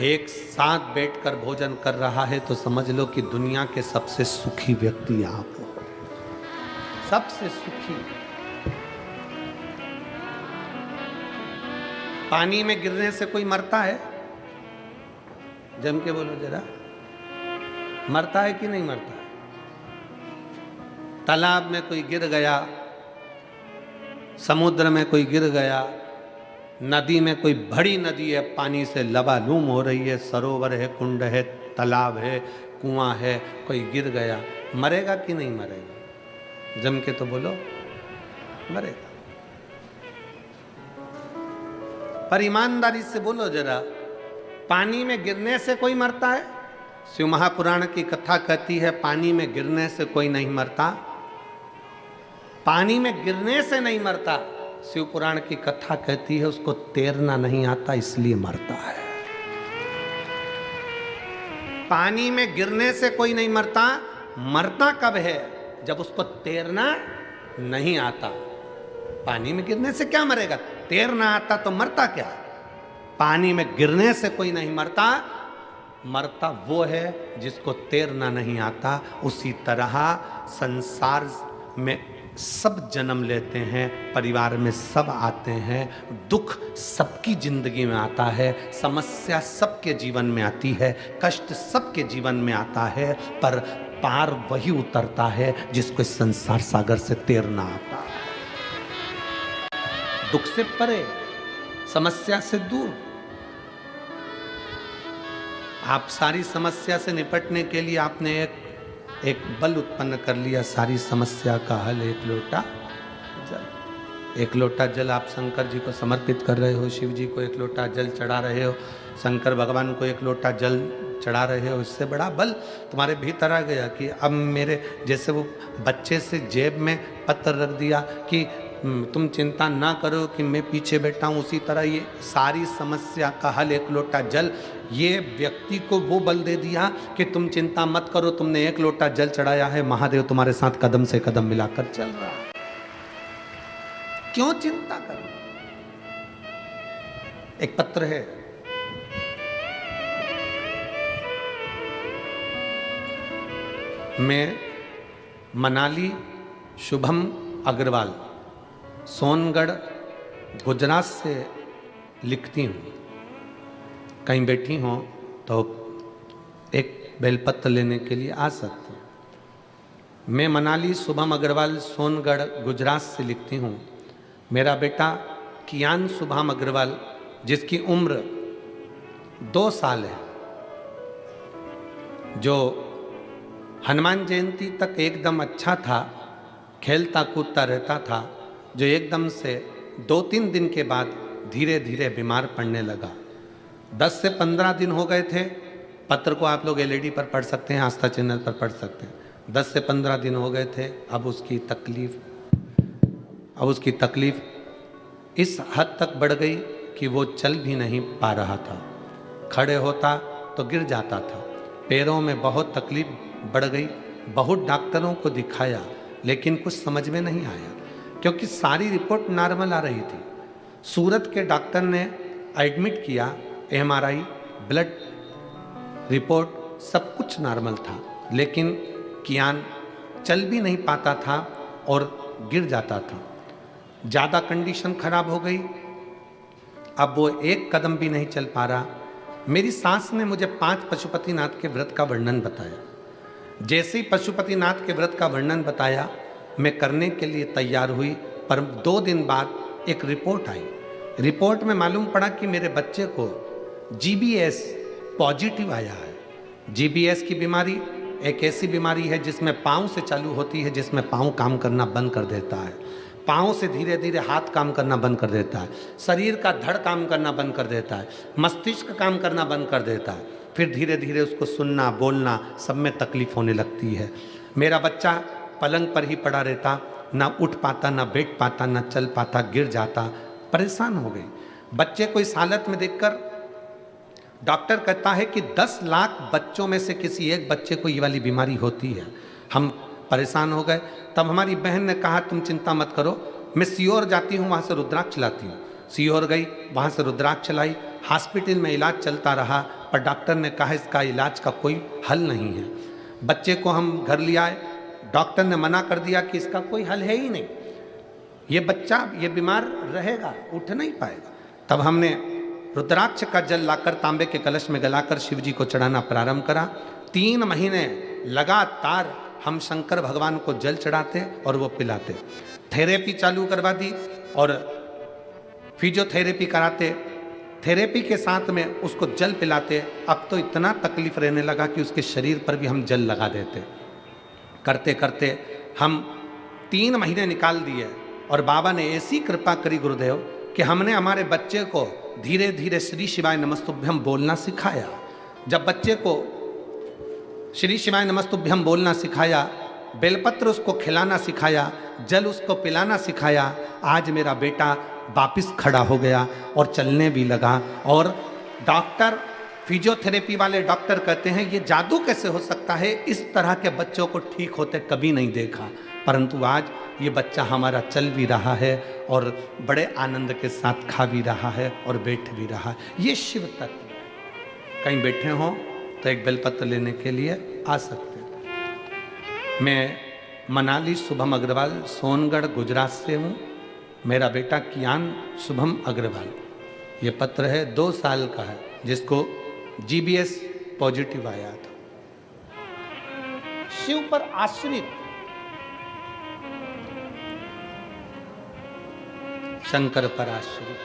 एक साथ बैठकर भोजन कर रहा है, तो समझ लो कि दुनिया के सबसे सुखी व्यक्ति आप हो, सबसे सुखी। पानी में गिरने से कोई मरता है? जम के बोलो जरा, मरता है कि नहीं मरता? तालाब में कोई गिर गया, समुद्र में कोई गिर गया, नदी में, कोई बड़ी नदी है, पानी से लबालूम हो रही है, सरोवर है, कुंड है, तालाब है, कुआं है, कोई गिर गया, मरेगा कि नहीं मरेगा? जम के तो बोलो, मरेगा। पर ईमानदारी से बोलो जरा, पानी में गिरने से कोई मरता है? शिव महापुराण की कथा कहती है, पानी में गिरने से कोई नहीं मरता। पानी में गिरने से नहीं मरता। शिव पुराण की कथा कहती है, उसको तैरना नहीं आता इसलिए मरता है। पानी में गिरने से कोई नहीं मरता। मरता कब है? जब उसको तैरना नहीं आता। पानी में गिरने से क्या मरेगा? तैरना आता तो मरता क्या? पानी में गिरने से कोई नहीं मरता। मरता वो है जिसको तैरना नहीं आता। उसी तरह संसार में सब जन्म लेते हैं, परिवार में सब आते हैं, दुख सबकी जिंदगी में आता है, समस्या सबके जीवन में आती है, कष्ट सबके जीवन में आता है, पर पार वही उतरता है जिसको इस संसार सागर से तैरना आता है। दुख से परे, समस्या से दूर। आप सारी समस्या से निपटने के लिए आपने एक बल उत्पन्न कर लिया, सारी समस्या का हल एक लोटा जल। एक लोटा जल आप शंकर जी को समर्पित कर रहे हो, शिव जी को एक लोटा जल चढ़ा रहे हो, शंकर भगवान को एक लोटा जल चढ़ा रहे हो। इससे बड़ा बल तुम्हारे भीतर आ गया कि अब मेरे, जैसे वो बच्चे से जेब में पत्थर रख दिया कि तुम चिंता ना करो कि मैं पीछे बैठा हूँ, उसी तरह ये सारी समस्या का हल एक लोटा जल, ये व्यक्ति को वो बल दे दिया कि तुम चिंता मत करो, तुमने एक लोटा जल चढ़ाया है, महादेव तुम्हारे साथ कदम से कदम मिलाकर चल रहा है, क्यों चिंता करो। एक पत्र है, मैं मनाली शुभम अग्रवाल सोनगढ़ गुजरात से लिखती हूँ। कहीं बैठी हो तो एक बेलपत्र लेने के लिए आ सकते हैं। मैं मनाली शुभम अग्रवाल सोनगढ़ गुजरात से लिखती हूँ। मेरा बेटा कियान शुभम अग्रवाल जिसकी उम्र 2 साल है, जो हनुमान जयंती तक एकदम अच्छा था, खेलता कूदता रहता था, जो एकदम से 2-3 दिन के बाद धीरे धीरे बीमार पड़ने लगा। 10 से 15 दिन हो गए थे। पत्र को आप लोग एलईडी पर पढ़ सकते हैं, आस्था चैनल पर पढ़ सकते हैं। 10 से 15 दिन हो गए थे। अब उसकी तकलीफ इस हद तक बढ़ गई कि वो चल भी नहीं पा रहा था। खड़े होता तो गिर जाता था। पैरों में बहुत तकलीफ बढ़ गई। बहुत डॉक्टरों को दिखाया लेकिन कुछ समझ में नहीं आया, क्योंकि सारी रिपोर्ट नॉर्मल आ रही थी। सूरत के डॉक्टर ने एडमिट किया, एमआरआई, ब्लड रिपोर्ट सब कुछ नॉर्मल था, लेकिन कियान चल भी नहीं पाता था और गिर जाता था। ज़्यादा कंडीशन खराब हो गई। अब वो एक कदम भी नहीं चल पा रहा। मेरी सास ने मुझे 5 पशुपतिनाथ के व्रत का वर्णन बताया। जैसे ही पशुपतिनाथ के व्रत का वर्णन बताया, मैं करने के लिए तैयार हुई, पर 2 दिन बाद एक रिपोर्ट आई। रिपोर्ट में मालूम पड़ा कि मेरे बच्चे को जीबीएस पॉजिटिव आया है। जीबीएस की बीमारी एक ऐसी बीमारी है जिसमें पाँव से चालू होती है, जिसमें पाँव काम करना बंद कर देता है। पाँव से धीरे धीरे हाथ काम करना बंद कर देता है, शरीर का धड़ काम करना बंद कर देता है, मस्तिष्क काम करना बंद कर देता है। फिर धीरे धीरे उसको सुनना बोलना सब में तकलीफ होने लगती है। मेरा बच्चा पलंग पर ही पड़ा रहता, ना उठ पाता, ना बैठ पाता, ना चल पाता, गिर जाता। परेशान हो गई। बच्चे को इस हालत में देखकर डॉक्टर कहता है कि 10 लाख बच्चों में से किसी एक बच्चे को ये वाली बीमारी होती है। हम परेशान हो गए। तब हमारी बहन ने कहा तुम चिंता मत करो, मैं सीहोर जाती हूँ, वहाँ से रुद्राक्ष लाती हूँ। सीहोर गई, वहाँ से रुद्राक्ष लाई। हॉस्पिटल में इलाज चलता रहा, पर डॉक्टर ने कहा इसका इलाज का कोई हल नहीं है। बच्चे को हम घर ले आए। डॉक्टर ने मना कर दिया कि इसका कोई हल है ही नहीं, ये बच्चा ये बीमार रहेगा, उठ नहीं पाएगा। तब हमने रुद्राक्ष का जल लाकर तांबे के कलश में गलाकर शिव जी को चढ़ाना प्रारंभ करा। 3 महीने लगातार हम शंकर भगवान को जल चढ़ाते और वो पिलाते। थेरेपी चालू करवा दी और फिजियोथेरेपी कराते। थेरेपी के साथ में उसको जल पिलाते। अब तो इतना तकलीफ रहने लगा कि उसके शरीर पर भी हम जल लगा देते। करते करते हम 3 महीने निकाल दिए और बाबा ने ऐसी कृपा करी गुरुदेव कि हमने हमारे बच्चे को धीरे धीरे श्री शिवाय नमस्तुभ्यम बोलना सिखाया। जब बच्चे को श्री शिवाय नमस्तुभ्यम बोलना सिखाया, बेलपत्र उसको खिलाना सिखाया, जल उसको पिलाना सिखाया, आज मेरा बेटा वापिस खड़ा हो गया और चलने भी लगा। और डॉक्टर, फिजियोथेरेपी वाले डॉक्टर कहते हैं ये जादू कैसे हो सकता है, इस तरह के बच्चों को ठीक होते कभी नहीं देखा। परंतु आज ये बच्चा हमारा चल भी रहा है और बड़े आनंद के साथ खा भी रहा है और बैठ भी रहा है। ये शिव तत्व। कहीं बैठे हों तो एक बेलपत्र लेने के लिए आ सकते हैं। मैं मनाली शुभम अग्रवाल सोनगढ़ गुजरात से हूँ। मेरा बेटा कियान शुभम अग्रवाल, ये पत्र है 2 साल का है, जिसको जीबीएस पॉजिटिव आया था। शिव पर आश्रित शंकर पर आश्रित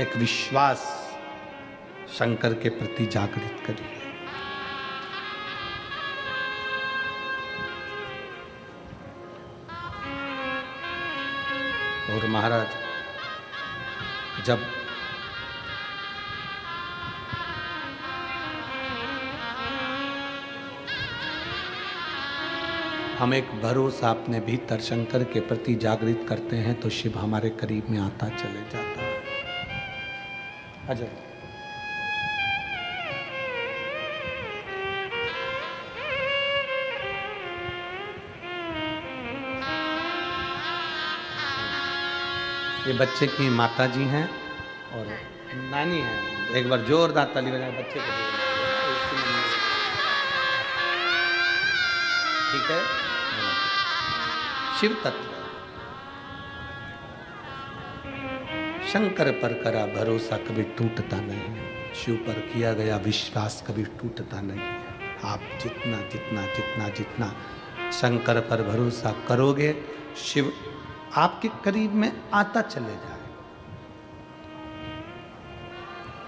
एक विश्वास शंकर के प्रति जागृत करिए। और महाराज जब हम एक भरोसा अपने भीतर शंकर के प्रति जागृत करते हैं तो शिव हमारे करीब में आता चले जाता है। अजय ये बच्चे की माता जी हैं और नानी हैं। एक बार जोरदार ताली बजाएं बच्चे को। ठीक है। शिव तत्व, शंकर पर करा भरोसा कभी टूटता नहीं, शिव पर किया गया विश्वास कभी टूटता नहीं है। आप जितना जितना जितना जितना शंकर पर भरोसा करोगे, शिव आपके करीब में आता चले जाए।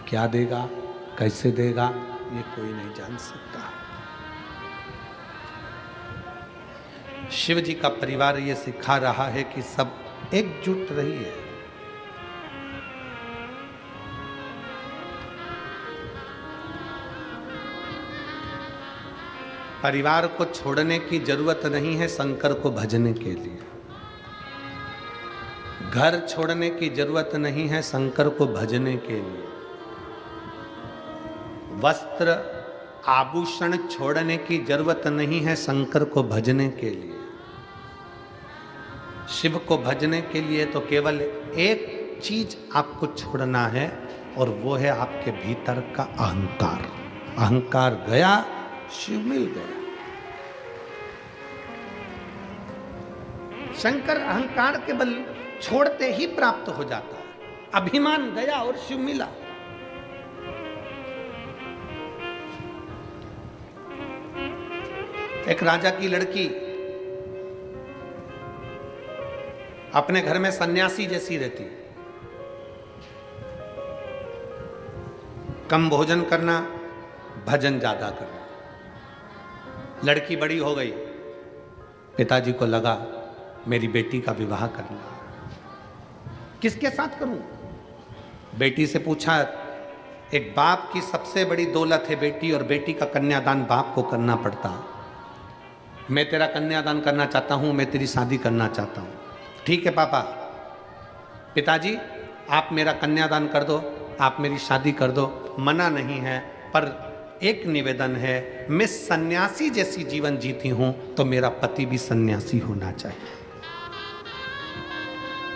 क्या देगा, कैसे देगा, ये कोई नहीं जान सकता। शिव जी का परिवार ये सिखा रहा है कि सब एकजुट रहिए। परिवार को छोड़ने की जरूरत नहीं है शंकर को भजने के लिए। घर छोड़ने की जरूरत नहीं है शंकर को भजने के लिए। वस्त्र आभूषण छोड़ने की जरूरत नहीं है शंकर को भजने के लिए। शिव को भजने के लिए तो केवल एक चीज आपको छोड़ना है, और वो है आपके भीतर का अहंकार। अहंकार गया, शिव मिल गया। शंकर अहंकार के बल छोड़ते ही प्राप्त हो जाता है। अभिमान गया और शिव मिला। एक राजा की लड़की अपने घर में सन्यासी जैसी रहती, कम भोजन करना, भजन ज्यादा करना। लड़की बड़ी हो गई, पिताजी को लगा मेरी बेटी का विवाह करना, किसके साथ करूं? बेटी से पूछा, एक बाप की सबसे बड़ी दौलत है बेटी, और बेटी का कन्यादान बाप को करना पड़ता। मैं तेरा कन्यादान करना चाहता हूं, मैं तेरी शादी करना चाहता हूं। ठीक है पापा, पिताजी आप मेरा कन्यादान कर दो, आप मेरी शादी कर दो, मना नहीं है, पर एक निवेदन है, मैं सन्यासी जैसी जीवन जीती हूं तो मेरा पति भी सन्यासी होना चाहिए।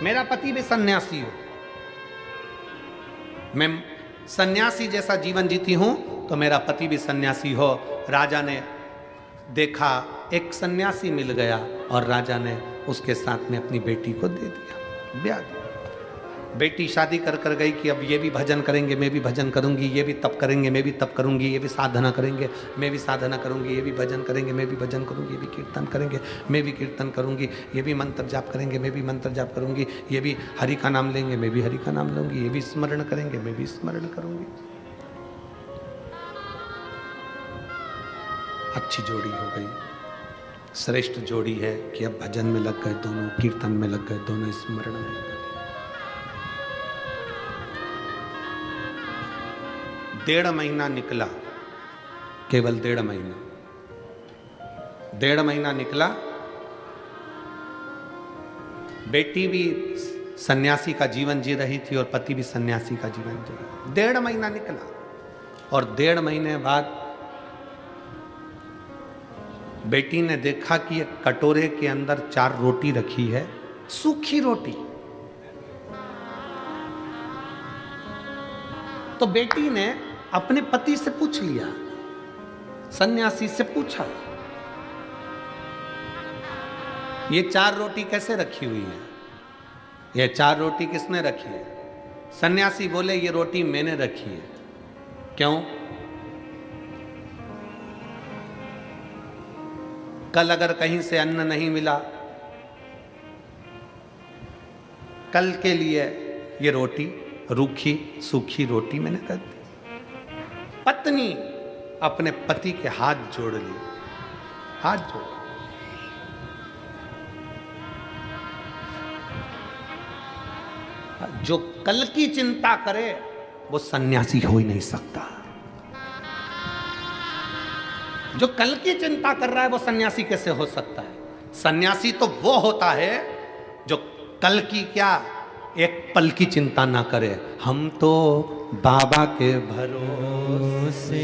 मेरा पति भी सन्यासी हो। मैं सन्यासी जैसा जीवन जीती हूं तो मेरा पति भी सन्यासी हो। राजा ने देखा एक सन्यासी मिल गया, और राजा ने उसके साथ में अपनी बेटी को दे दिया, ब्याह दिया। बेटी शादी कर कर गई कि अब ये भी भजन करेंगे, मैं भी भजन करूंगी, ये भी तप करेंगे, मैं भी तप करूंगी, ये भी साधना करेंगे, मैं भी साधना करूंगी, ये भी भजन करेंगे, मैं भी भजन करूंगी, ये भी कीर्तन करेंगे, मैं भी कीर्तन करूंगी, ये भी मंत्र जाप करेंगे, मैं भी मंत्र जाप करूंगी, ये भी हरि का नाम लेंगे, मैं भी हरि का नाम लूंगी, ये भी स्मरण करेंगे, मैं भी स्मरण करूंगी। अच्छी जोड़ी हो गई, श्रेष्ठ जोड़ी है कि अब भजन में लग गए दोनों, कीर्तन में लग गए दोनों, स्मरण में लग गए। 1.5 महीना निकला, केवल 1.5 महीना, 1.5 महीना निकला। बेटी भी सन्यासी का जीवन जी रही थी और पति भी सन्यासी का जीवन जी रहा। 1.5 महीना निकला, और 1.5 महीने बाद बेटी ने देखा कि एक कटोरे के अंदर 4 रोटी रखी है, सूखी रोटी। तो बेटी ने अपने पति से पूछ लिया, सन्यासी से पूछा, ये 4 रोटी कैसे रखी हुई है? ये 4 रोटी किसने रखी है? सन्यासी बोले, ये रोटी मैंने रखी है। क्यों? कल अगर कहीं से अन्न नहीं मिला, कल के लिए ये रोटी, रूखी सूखी रोटी मैंने कर दी। पत्नी अपने पति के हाथ जोड़ ली, हाथ जोड़। जो कल की चिंता करे वो सन्यासी हो ही नहीं सकता। जो कल की चिंता कर रहा है वो सन्यासी कैसे हो सकता है? सन्यासी तो वो होता है जो कल की क्या, एक पल की चिंता ना करे। हम तो बाबा के भरोसे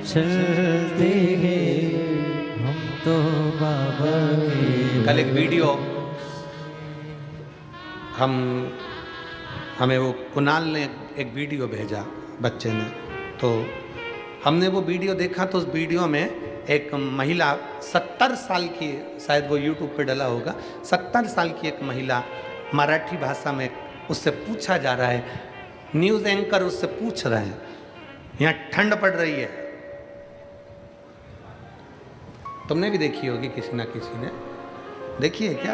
चलते हैं, हम तो बाबा के। कल एक वीडियो हमें वो कुणाल ने एक वीडियो भेजा, बच्चे ने, तो हमने वो वीडियो देखा। तो उस वीडियो में एक महिला 70 साल की, शायद वो यूट्यूब पे डला होगा, 70 साल की एक महिला मराठी भाषा में, उससे पूछा जा रहा है, न्यूज़ एंकर उससे पूछ रहे हैं, यहाँ ठंड पड़ रही है, तुमने भी देखी होगी, किसी ना किसी ने देखी है क्या?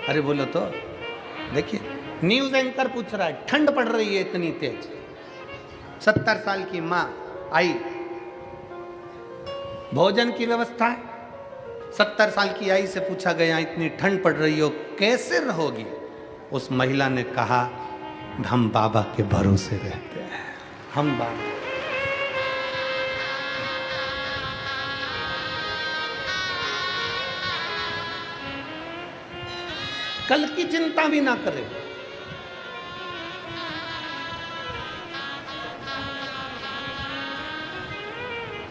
अरे बोलो तो, देखिए न्यूज़ एंकर पूछ रहा है, ठंड पड़ रही है इतनी तेज। 70 साल की माँ आई, भोजन की व्यवस्था, 70 साल की आई से पूछा गया इतनी ठंड पड़ रही हो कैसे रहोगी? उस महिला ने कहा, हम बाबा के भरोसे रहते हैं, हम बाबा। कल की चिंता भी ना करें,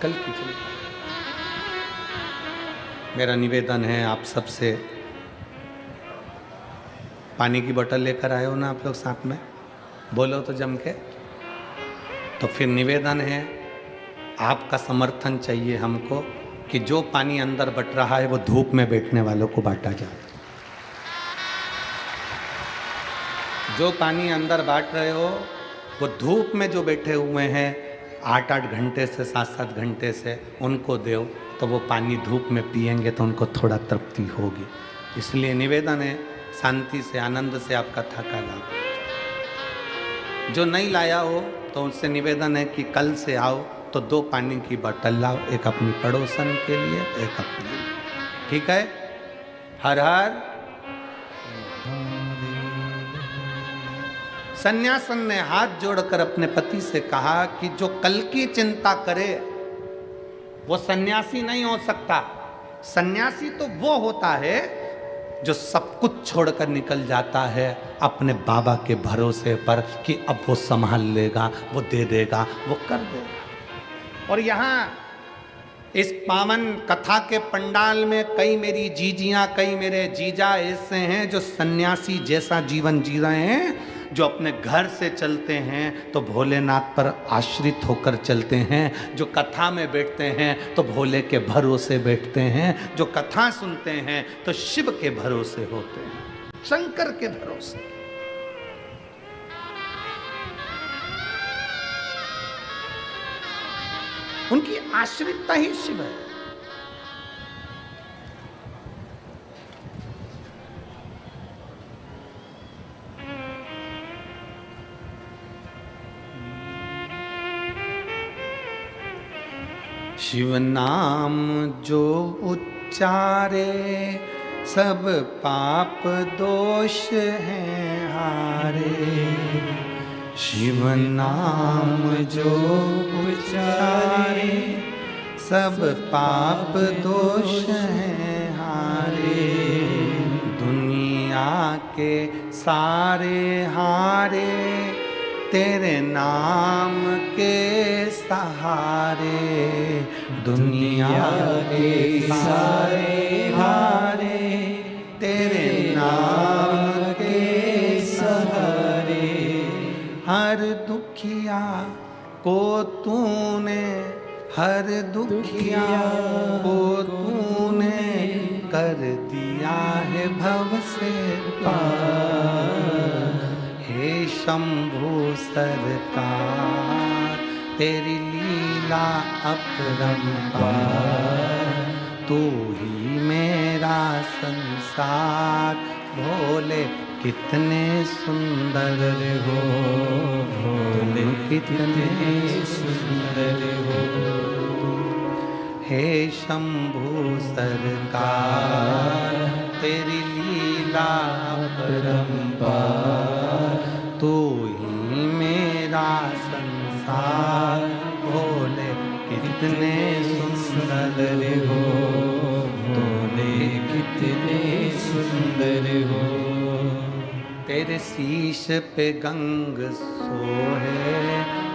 कल की चिंता। मेरा निवेदन है आप सबसे, पानी की बोतल लेकर आए हो ना आप लोग साथ में, बोलो तो जम के। तो फिर निवेदन है, आपका समर्थन चाहिए हमको कि जो पानी अंदर बट रहा है वो धूप में बैठने वालों को बांटा जाए। जो पानी अंदर बांट रहे हो वो धूप में जो बैठे हुए हैं 8-8 घंटे से 7-7 घंटे से, उनको दो, तो वो पानी धूप में पिएंगे तो उनको थोड़ा तृप्ति होगी। इसलिए निवेदन है, शांति से आनंद से आप कथा का लाभ। जो नहीं लाया हो तो उससे निवेदन है कि कल से आओ तो 2 पानी की बोतल लाओ, एक अपनी पड़ोसन के लिए, एक अपने लिए, ठीक है? हर हर। सन्यासन ने हाथ जोड़कर अपने पति से कहा कि जो कल की चिंता करे वो सन्यासी नहीं हो सकता। सन्यासी तो वो होता है जो सब कुछ छोड़कर निकल जाता है अपने बाबा के भरोसे पर कि अब वो संभाल लेगा, वो दे देगा, वो कर देगा। और यहाँ इस पावन कथा के पंडाल में कई मेरी जीजियाँ, कई मेरे जीजा ऐसे हैं जो सन्यासी जैसा जीवन जी रहे हैं, जो अपने घर से चलते हैं तो भोलेनाथ पर आश्रित होकर चलते हैं, जो कथा में बैठते हैं तो भोले के भरोसे बैठते हैं, जो कथा सुनते हैं तो शिव के भरोसे होते हैं, शंकर के भरोसे। उनकी आश्रितता ही शिव है। शिव नाम जो उच्चारे सब पाप दोष हैं हारे। शिव नाम जो उच्चारे सब पाप दोष हैं हारे। दुनिया के सारे हारे तेरे नाम के सहारे। दुनिया के सारे हारे तेरे नाम के सहारे। हर दुखिया को तूने, हर दुखिया को तूने कर दिया है भव से पार। हे शंभु सरकार तेरी लीला अपरंपार। तू ही मेरा संसार। भोले कितने सुंदर हो, भोले कितने सुंदर हो। हे शंभु सरकार तेरी लीला अपरंपार। तू ही मेरा संसार। भोले कितने सुंदर हो, भोले कितने सुंदर हो। तेरे शीश पे गंग सोहे,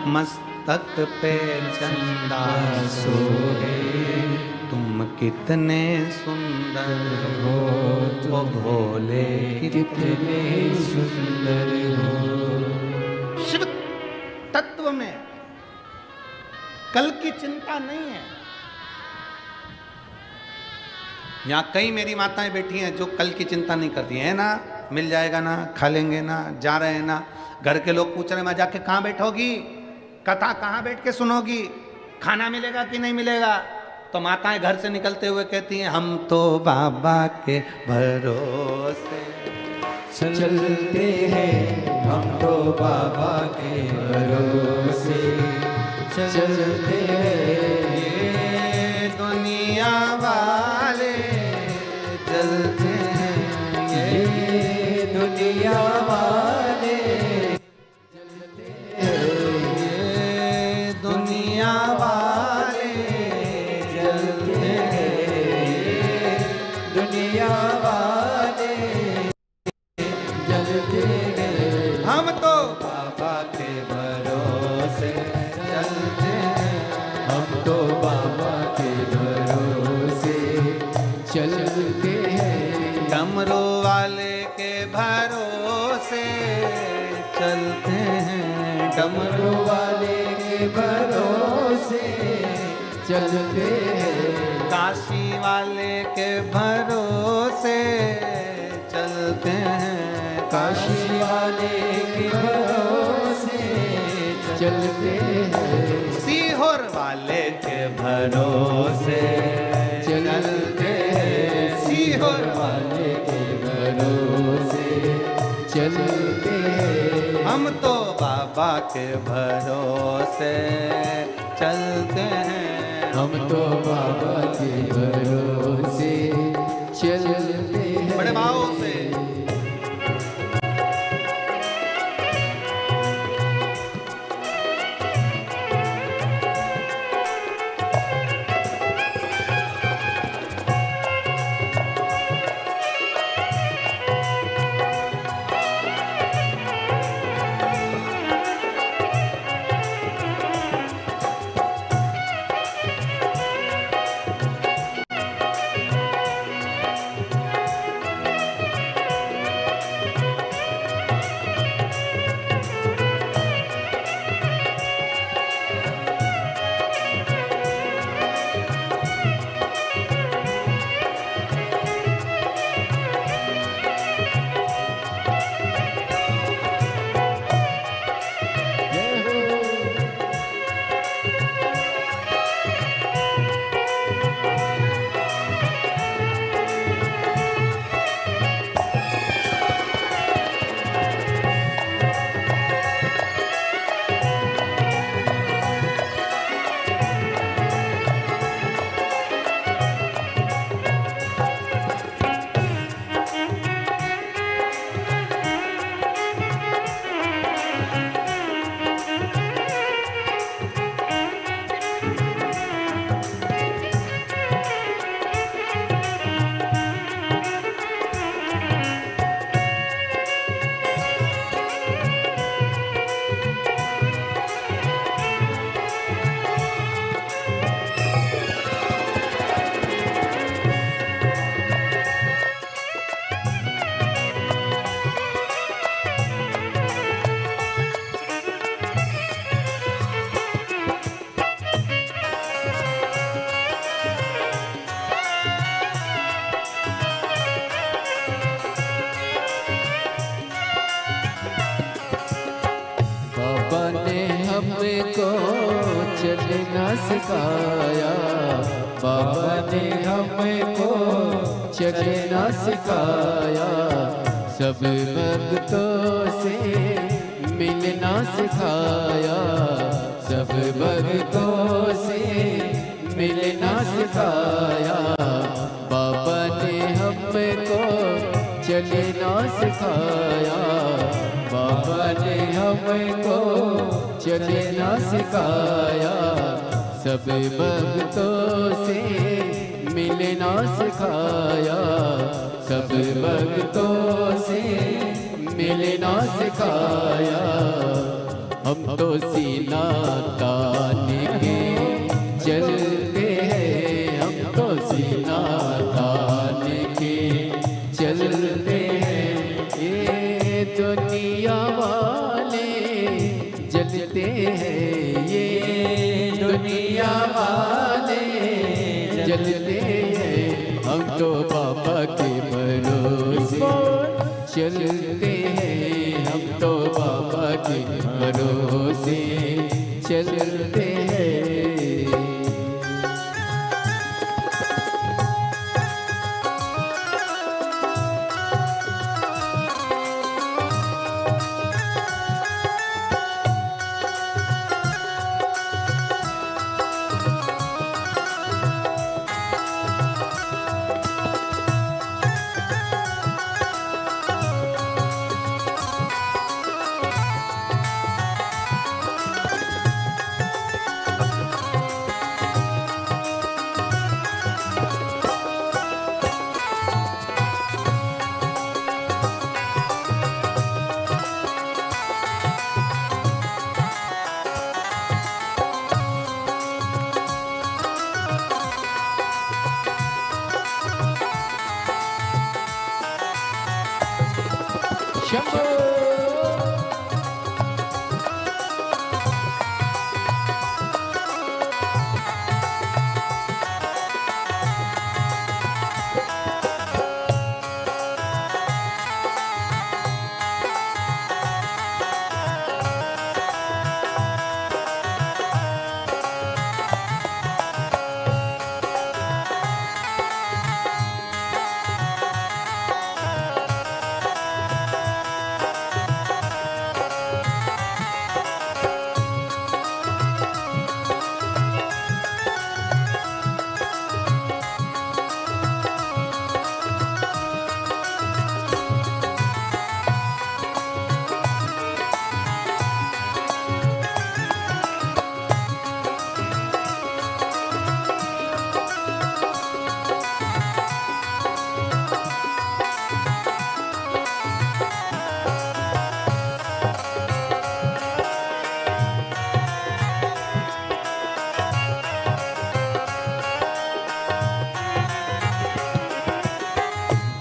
मस्तक पे चंदा सोहे। तुम कितने सुंदर हो, तो भोले कितने सुंदर हो। शिव तत्व में कल की चिंता नहीं है। यहाँ कई मेरी माताएं बैठी हैं जो कल की चिंता नहीं करती है ना, मिल जाएगा ना, खा लेंगे ना, जा रहे हैं ना। घर के लोग पूछ रहे हैं माँ जाके कहाँ बैठोगी, कथा कहाँ बैठ के सुनोगी, खाना मिलेगा कि नहीं मिलेगा। तो माताएं घर से निकलते हुए कहती हैं हम तो बाबा के भरोसे चलते हैं, हम तो बाबा के भरोसे चलते हैं। ये दुनिया वाले चलते हैं, ये दुनिया वाले चलते हैं, ये दुनिया वाले चलते हैं, दुनिया वाले चलते हैं। हम तो बाबा के भरोसे चलते हैं, हम तो बाबा के भरोसे चलते हैं। डमरू वाले के भरोसे चलते हैं, डमरू वाले के भरोसे चलते हैं। काशी वाले के भरोसे चलते हैं, काशी वाले के भरोसे चलते हैं। सीहोर वाले के भरोसे चलते हैं, सीहोर वाले के भरोसे चलते हैं। हम तो बाबा के भरोसे चलते हैं, हम तो बाबा के भरोसे चलते हैं। बड़े भाव से हमको चलना सिखाया, बाबा ने हमको चलना सिखाया। सब भक्तों से मिलना सिखाया, सब भक्तों से मिलना सिखाया। बाबा ने हमको चलना सिखाया, बाबा ने हमको चलना सिखाया। सब भक्तों से मिलना सिखाया, सब भक्तों से मिलना सिखाया। हम तो सीना तान के चलते हैं, हम तो सीना तान के चलते हैं। ये दुनिया वाले जलते हैं, ये दुनिया वाले जलते हैं। हम तो चलते हैं हम तो बाबा के भरोसे चलते हैं। शंभो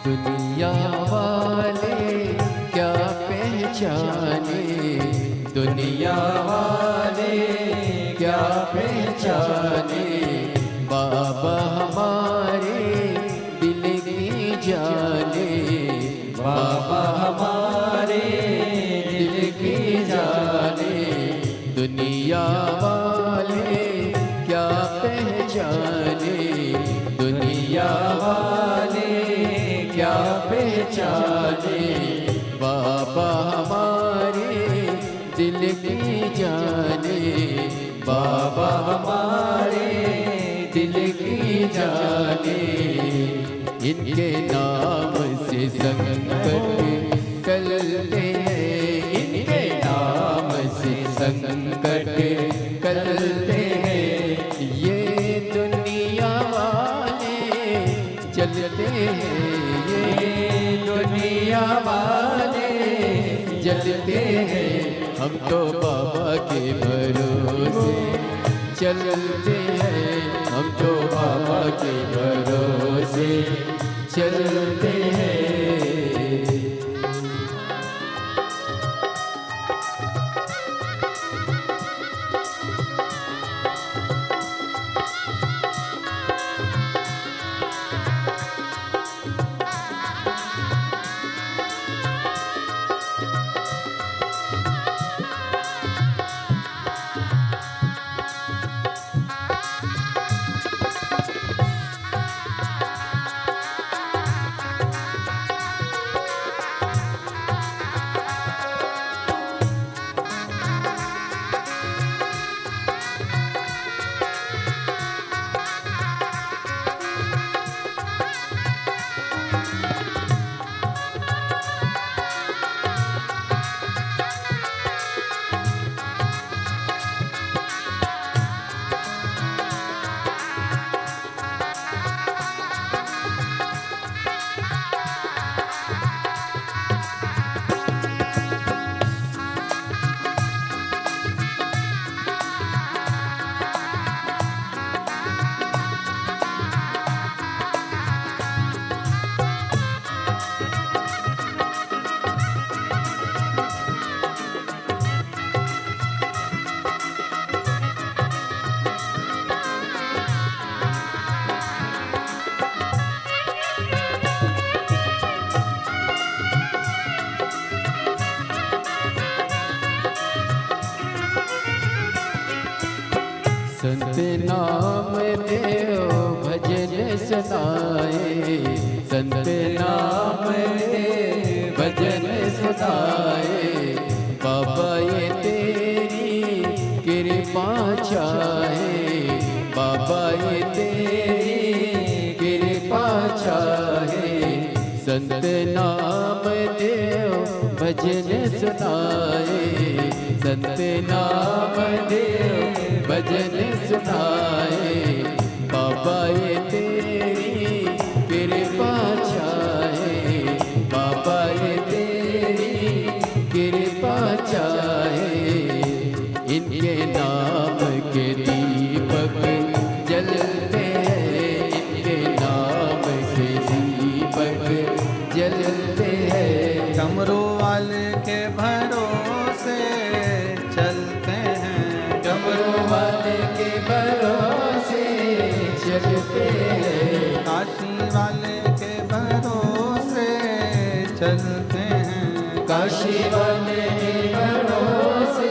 दुनिया वाले क्या पहचाने, दुनिया वाले क्या पहचाने, बाबा हमारे दिल की जाने, बाबा हमारे दिल की जाने। दुनिया वाले क्या पहचाने, दुनिया वाले क्या पहचाने, बाबा हमारे दिल की जाने, बाबा हमारे दिल की जाने। इनके नाम से संकट टलते हैं, इनके नाम से संकट टलते हैं। ये दुनिया वाले चलते हैं, ये दुनिया वाले जलते हैं। हम तो बाबा के भरोसे चलते हैं, हम तो बाबा के भरोसे चलते हैं। नाम देव भजन सुनाए, संत नाम देव भजन सुनाए। बाबा ये तेरी कृपा चाहे, बाबा ये तेरी कृपा चाहे। संत नाम देव भजन सुनाए, संत नाम देव भजन सुनाए। बाबा ये तेरी कृपा चाहे, बाबा ये तेरी कृपा चाहे। इनके नाम के दीपक जलते हैं, इनके नाम से दीपक जलते हैं। डमरू वाले के भरोसे चलते हैं, डमरू वाले के भरोसे चलते हैं। काशी वाले के भरोसे चलते हैं, काशी वाले के भरोसे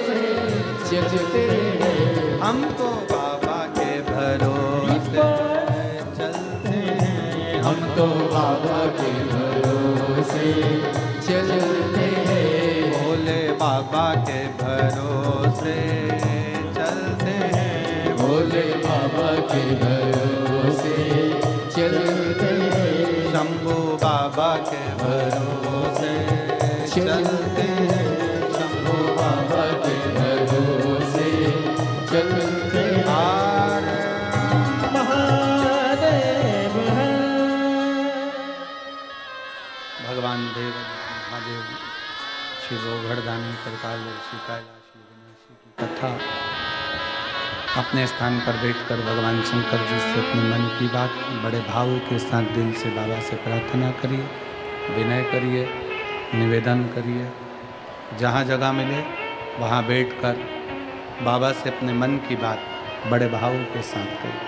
चलते हैं। हम तो बाबा के भरोसे चलते हैं, हम तो बाबा के भरोसे चलते हैं। भोले बाबा के भरोसे चलते हैं, भोले बाबा के भरोसे चलते हैं। शंभू बाबा के भरोसे चलते हैं, शंभू बाबा के भरोसे चलते हार महादेव है। भगवान देव महादेव श्री गोवर्धन कृपाल ऋषि कैलाशी विनाशी की कथा अपने स्थान पर बैठकर भगवान शंकर जी से अपने मन की बात बड़े भाव के साथ दिल से बाबा से प्रार्थना करिए, विनय करिए, निवेदन करिए। जहाँ जगह मिले वहाँ बैठकर बाबा से अपने मन की बात बड़े भाव के साथ करिए।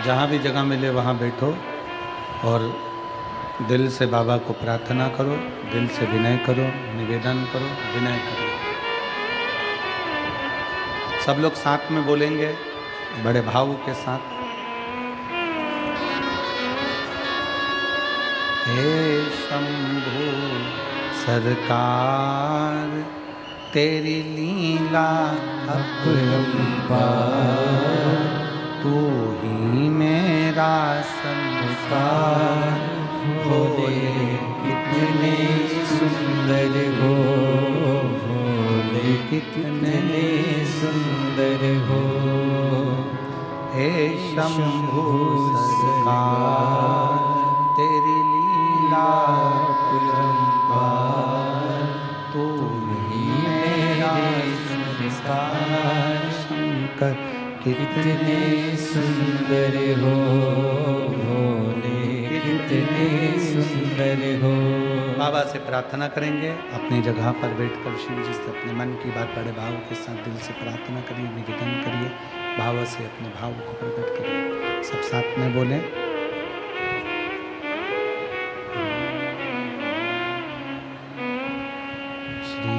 जहाँ भी जगह मिले वहाँ बैठो और दिल से बाबा को प्रार्थना करो, दिल से विनय करो, निवेदन करो, विनय करो। सब लोग साथ में बोलेंगे बड़े भाव के साथ। हे शंभू सरकार तेरी लीला अपरंपार, तू ही मेरा संसार। भोले कितने सुंदर हो, भोले कितने सुंदर हो। हे शंभू सरकार तेरी लीला अपरंपार, तू ही मेरा संसार। शंकर कितने सुंदर हो, भोले कितने सुंदर हो। बाबा से प्रार्थना करेंगे। अपनी जगह पर बैठकर शिव जी से अपने मन की बात बड़े भाव के साथ दिल से प्रार्थना करिए, निवेदन करिए, भाव से अपने भाव को प्रकट करिए। सब साथ में बोलें। श्री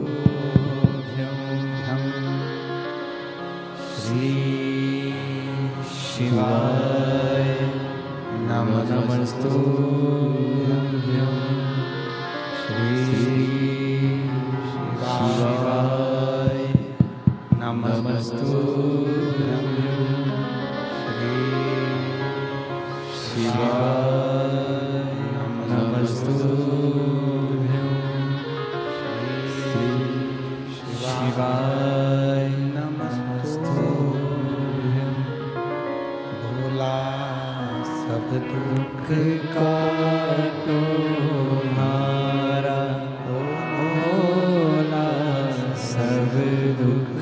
नमस्तुभ्यं श्री शिवाय नमस्तुभ्यं श्री शिवाय नमस्तुभ्यं श्री शिवाय नमस्तुभ्यं शिवाय नमस्तुभ्यं। भोला सब दुख काटो मारा, भोला सब दुख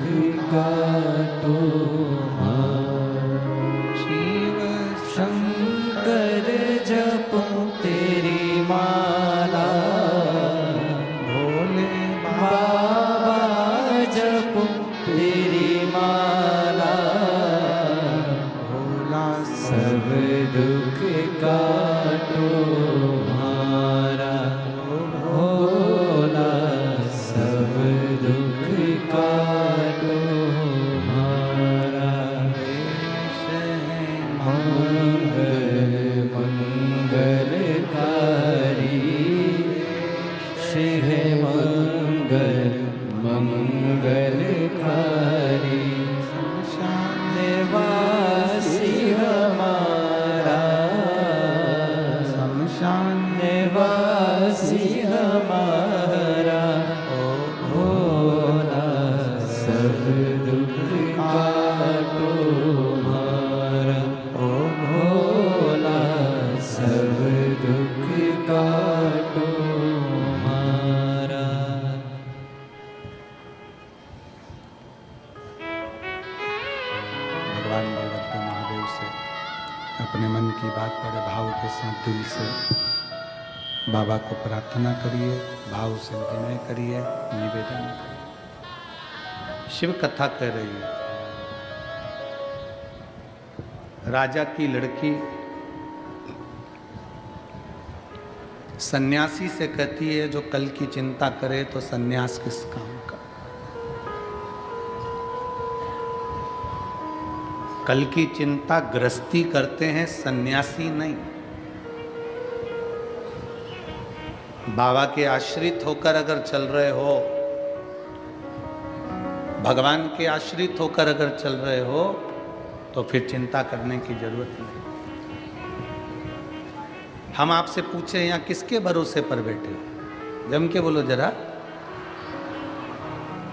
काटो मारा। शिव शंकर जपो तेरी माला, भोले बाबा जपो तेरी माला। भोला सब दुख काटो पांडे महादेव से अपने मन की बात बड़े भाव के साथ दिल से बाबा को प्रार्थना करिए, भाव से विनय करिए, निवेदन करिए। शिव कथा कह रही है। राजा की लड़की सन्यासी से कहती है, जो कल की चिंता करे तो सन्यास किस काम का। कल की चिंता गृहस्थी करते हैं, सन्यासी नहीं। बाबा के आश्रित होकर अगर चल रहे हो, भगवान के आश्रित होकर अगर चल रहे हो, तो फिर चिंता करने की जरूरत नहीं। हम आपसे पूछे यहाँ किसके भरोसे पर बैठे हो? जम के बोलो जरा।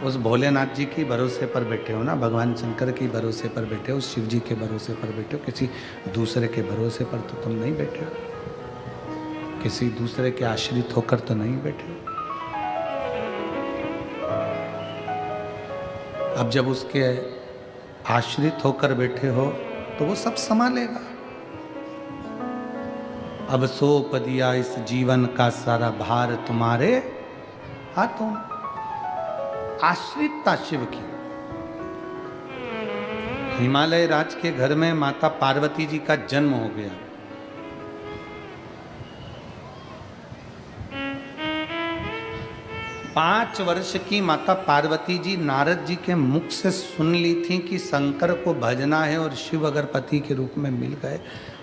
उस भोलेनाथ जी की भरोसे पर बैठे हो ना, भगवान शंकर की भरोसे पर बैठे हो, शिव जी के भरोसे पर बैठे हो। किसी दूसरे के भरोसे पर तो तुम नहीं बैठे हो, किसी दूसरे के आश्रित होकर तो नहीं बैठे हो। अब जब उसके आश्रित होकर बैठे हो तो वो सब संभालेगा। अब सौंप दिया इस जीवन का सारा भार तुम्हारे हाथों। आश्रितता शिव की। हिमालय राज के घर में माता पार्वती जी का जन्म हो गया। पांच वर्ष की माता पार्वती जी नारद जी के मुख से सुन ली थी कि शंकर को भजना है, और शिव अगर पति के रूप में मिल गए,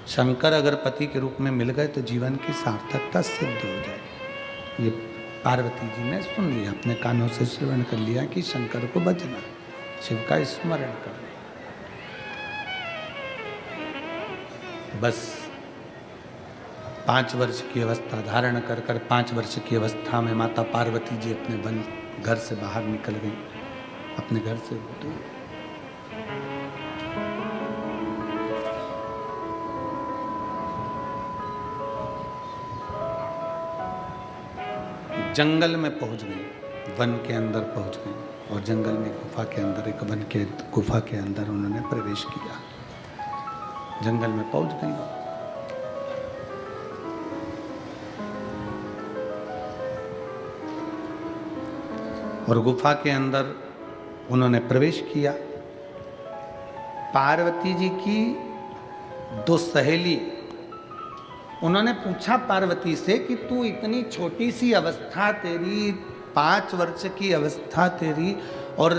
शंकर अगर पति के रूप में मिल गए तो जीवन की सार्थकता सिद्ध हो जाए। ये पार्वती जी ने सुन लिया, अपने कानों से श्रवण कर लिया कि शंकर को भजना, शिव का स्मरण करना। बस 5 वर्ष की अवस्था धारण कर 5 वर्ष की अवस्था में माता पार्वती जी अपने वन घर से बाहर निकल गई, अपने घर से दूर। जंगल में पहुंच गई, वन के अंदर पहुंच गई, और जंगल में गुफा के अंदर, एक वन के गुफा के अंदर उन्होंने प्रवेश किया। जंगल में पहुंच गई और गुफा के अंदर उन्होंने प्रवेश किया। पार्वती जी की 2 सहेली, उन्होंने पूछा पार्वती से कि तू इतनी छोटी सी अवस्था तेरी, 5 वर्ष की अवस्था तेरी, और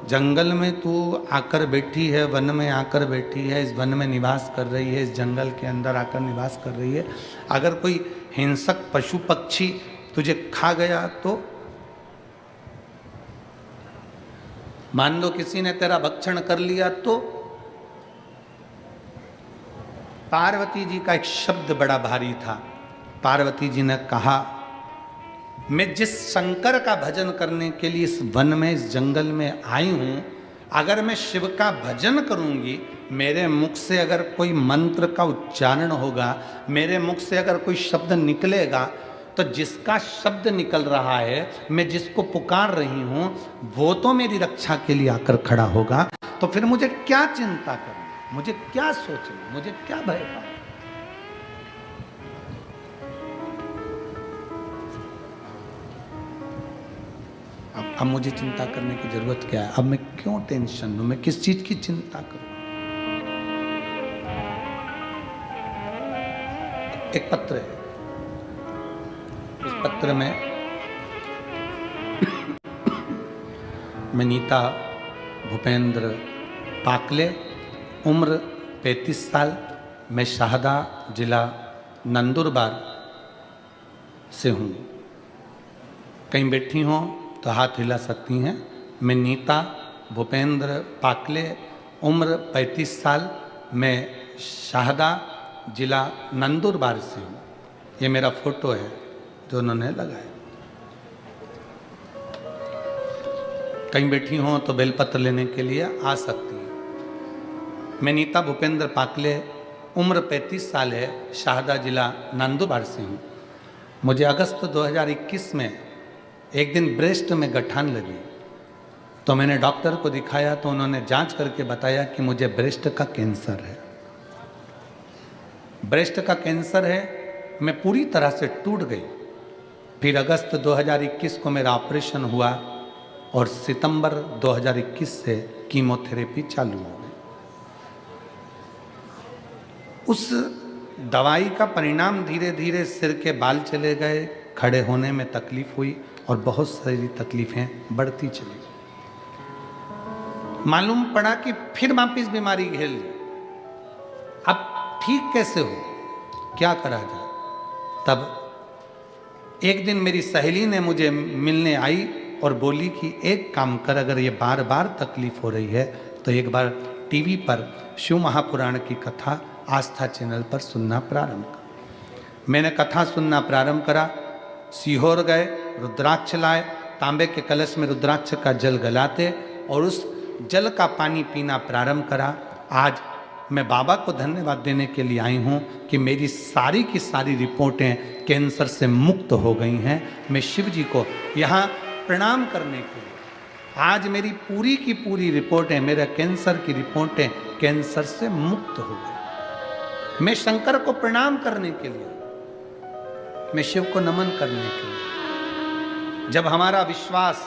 जंगल में तू आकर बैठी है, वन में आकर बैठी है, इस वन में निवास कर रही है, इस जंगल के अंदर आकर निवास कर रही है। अगर कोई हिंसक पशु पक्षी तुझे खा गया तो, मान लो किसी ने तेरा भक्षण कर लिया तो। पार्वती जी का एक शब्द बड़ा भारी था। पार्वती जी ने कहा, मैं जिस शंकर का भजन करने के लिए इस वन में, इस जंगल में आई हूं, अगर मैं शिव का भजन करूंगी, मेरे मुख से अगर कोई मंत्र का उच्चारण होगा, मेरे मुख से अगर कोई शब्द निकलेगा, तो जिसका शब्द निकल रहा है, मैं जिसको पुकार रही हूं, वो तो मेरी रक्षा के लिए आकर खड़ा होगा। तो फिर मुझे क्या चिंता करनी, मुझे क्या सोचना, मुझे क्या भय पाना। अब मुझे चिंता करने की जरूरत क्या है? अब मैं क्यों टेंशन लूं? मैं किस चीज की चिंता करूं? एक पत्र है, उस पत्र में मैं नीता भूपेंद्र पाकले, उम्र 35 साल, मैं शाहदा जिला नंदुरबार से हूँ। कहीं बैठी हों तो हाथ हिला सकती हैं। मैं नीता भूपेंद्र पाकले, उम्र 35 साल, मैं शाहदा जिला नंदुरबार से हूँ। ये मेरा फोटो है जो उन्होंने लगाया। कहीं बैठी हों तो बेलपत्र लेने के लिए आ सकती हैं। मैं नीता भूपेंद्र पाकले, उम्र 35 साल है, शाहदा जिला नंदुरबार से हूँ। मुझे अगस्त 2021 में एक दिन ब्रेस्ट में गठान लगी। तो मैंने डॉक्टर को दिखाया तो उन्होंने जांच करके बताया कि मुझे ब्रेस्ट का कैंसर है। ब्रेस्ट का कैंसर है। मैं पूरी तरह से टूट गई। फिर अगस्त 2021 को मेरा ऑपरेशन हुआ और सितंबर 2021 से कीमोथेरेपी चालू हो गई। उस दवाई का परिणाम धीरे धीरे सिर के बाल चले गए, खड़े होने में तकलीफ हुई और बहुत सारी तकलीफें बढ़ती चली। मालूम पड़ा कि फिर वापिस बीमारी घेर ली। अब ठीक कैसे हो, क्या करा जाए? तब एक दिन मेरी सहेली ने मुझे मिलने आई और बोली कि एक काम कर, अगर ये बार बार तकलीफ हो रही है तो एक बार टीवी पर शिव महापुराण की कथा आस्था चैनल पर सुनना प्रारंभ कर। मैंने कथा सुनना प्रारंभ करा। सीहोर गए, रुद्राक्ष लाए, तांबे के कलश में रुद्राक्ष का जल गलाते और उस जल का पानी पीना प्रारंभ करा। आज मैं बाबा को धन्यवाद देने के लिए आई हूँ कि मेरी सारी की सारी रिपोर्टें कैंसर से मुक्त हो गई हैं। मैं शिव जी को यहाँ प्रणाम करने के लिए, आज मेरी पूरी की पूरी रिपोर्टें, मेरा कैंसर की रिपोर्टें कैंसर से मुक्त हो गई। मैं शंकर को प्रणाम करने के लिए, मैं शिव को नमन करने के लिए। जब हमारा विश्वास,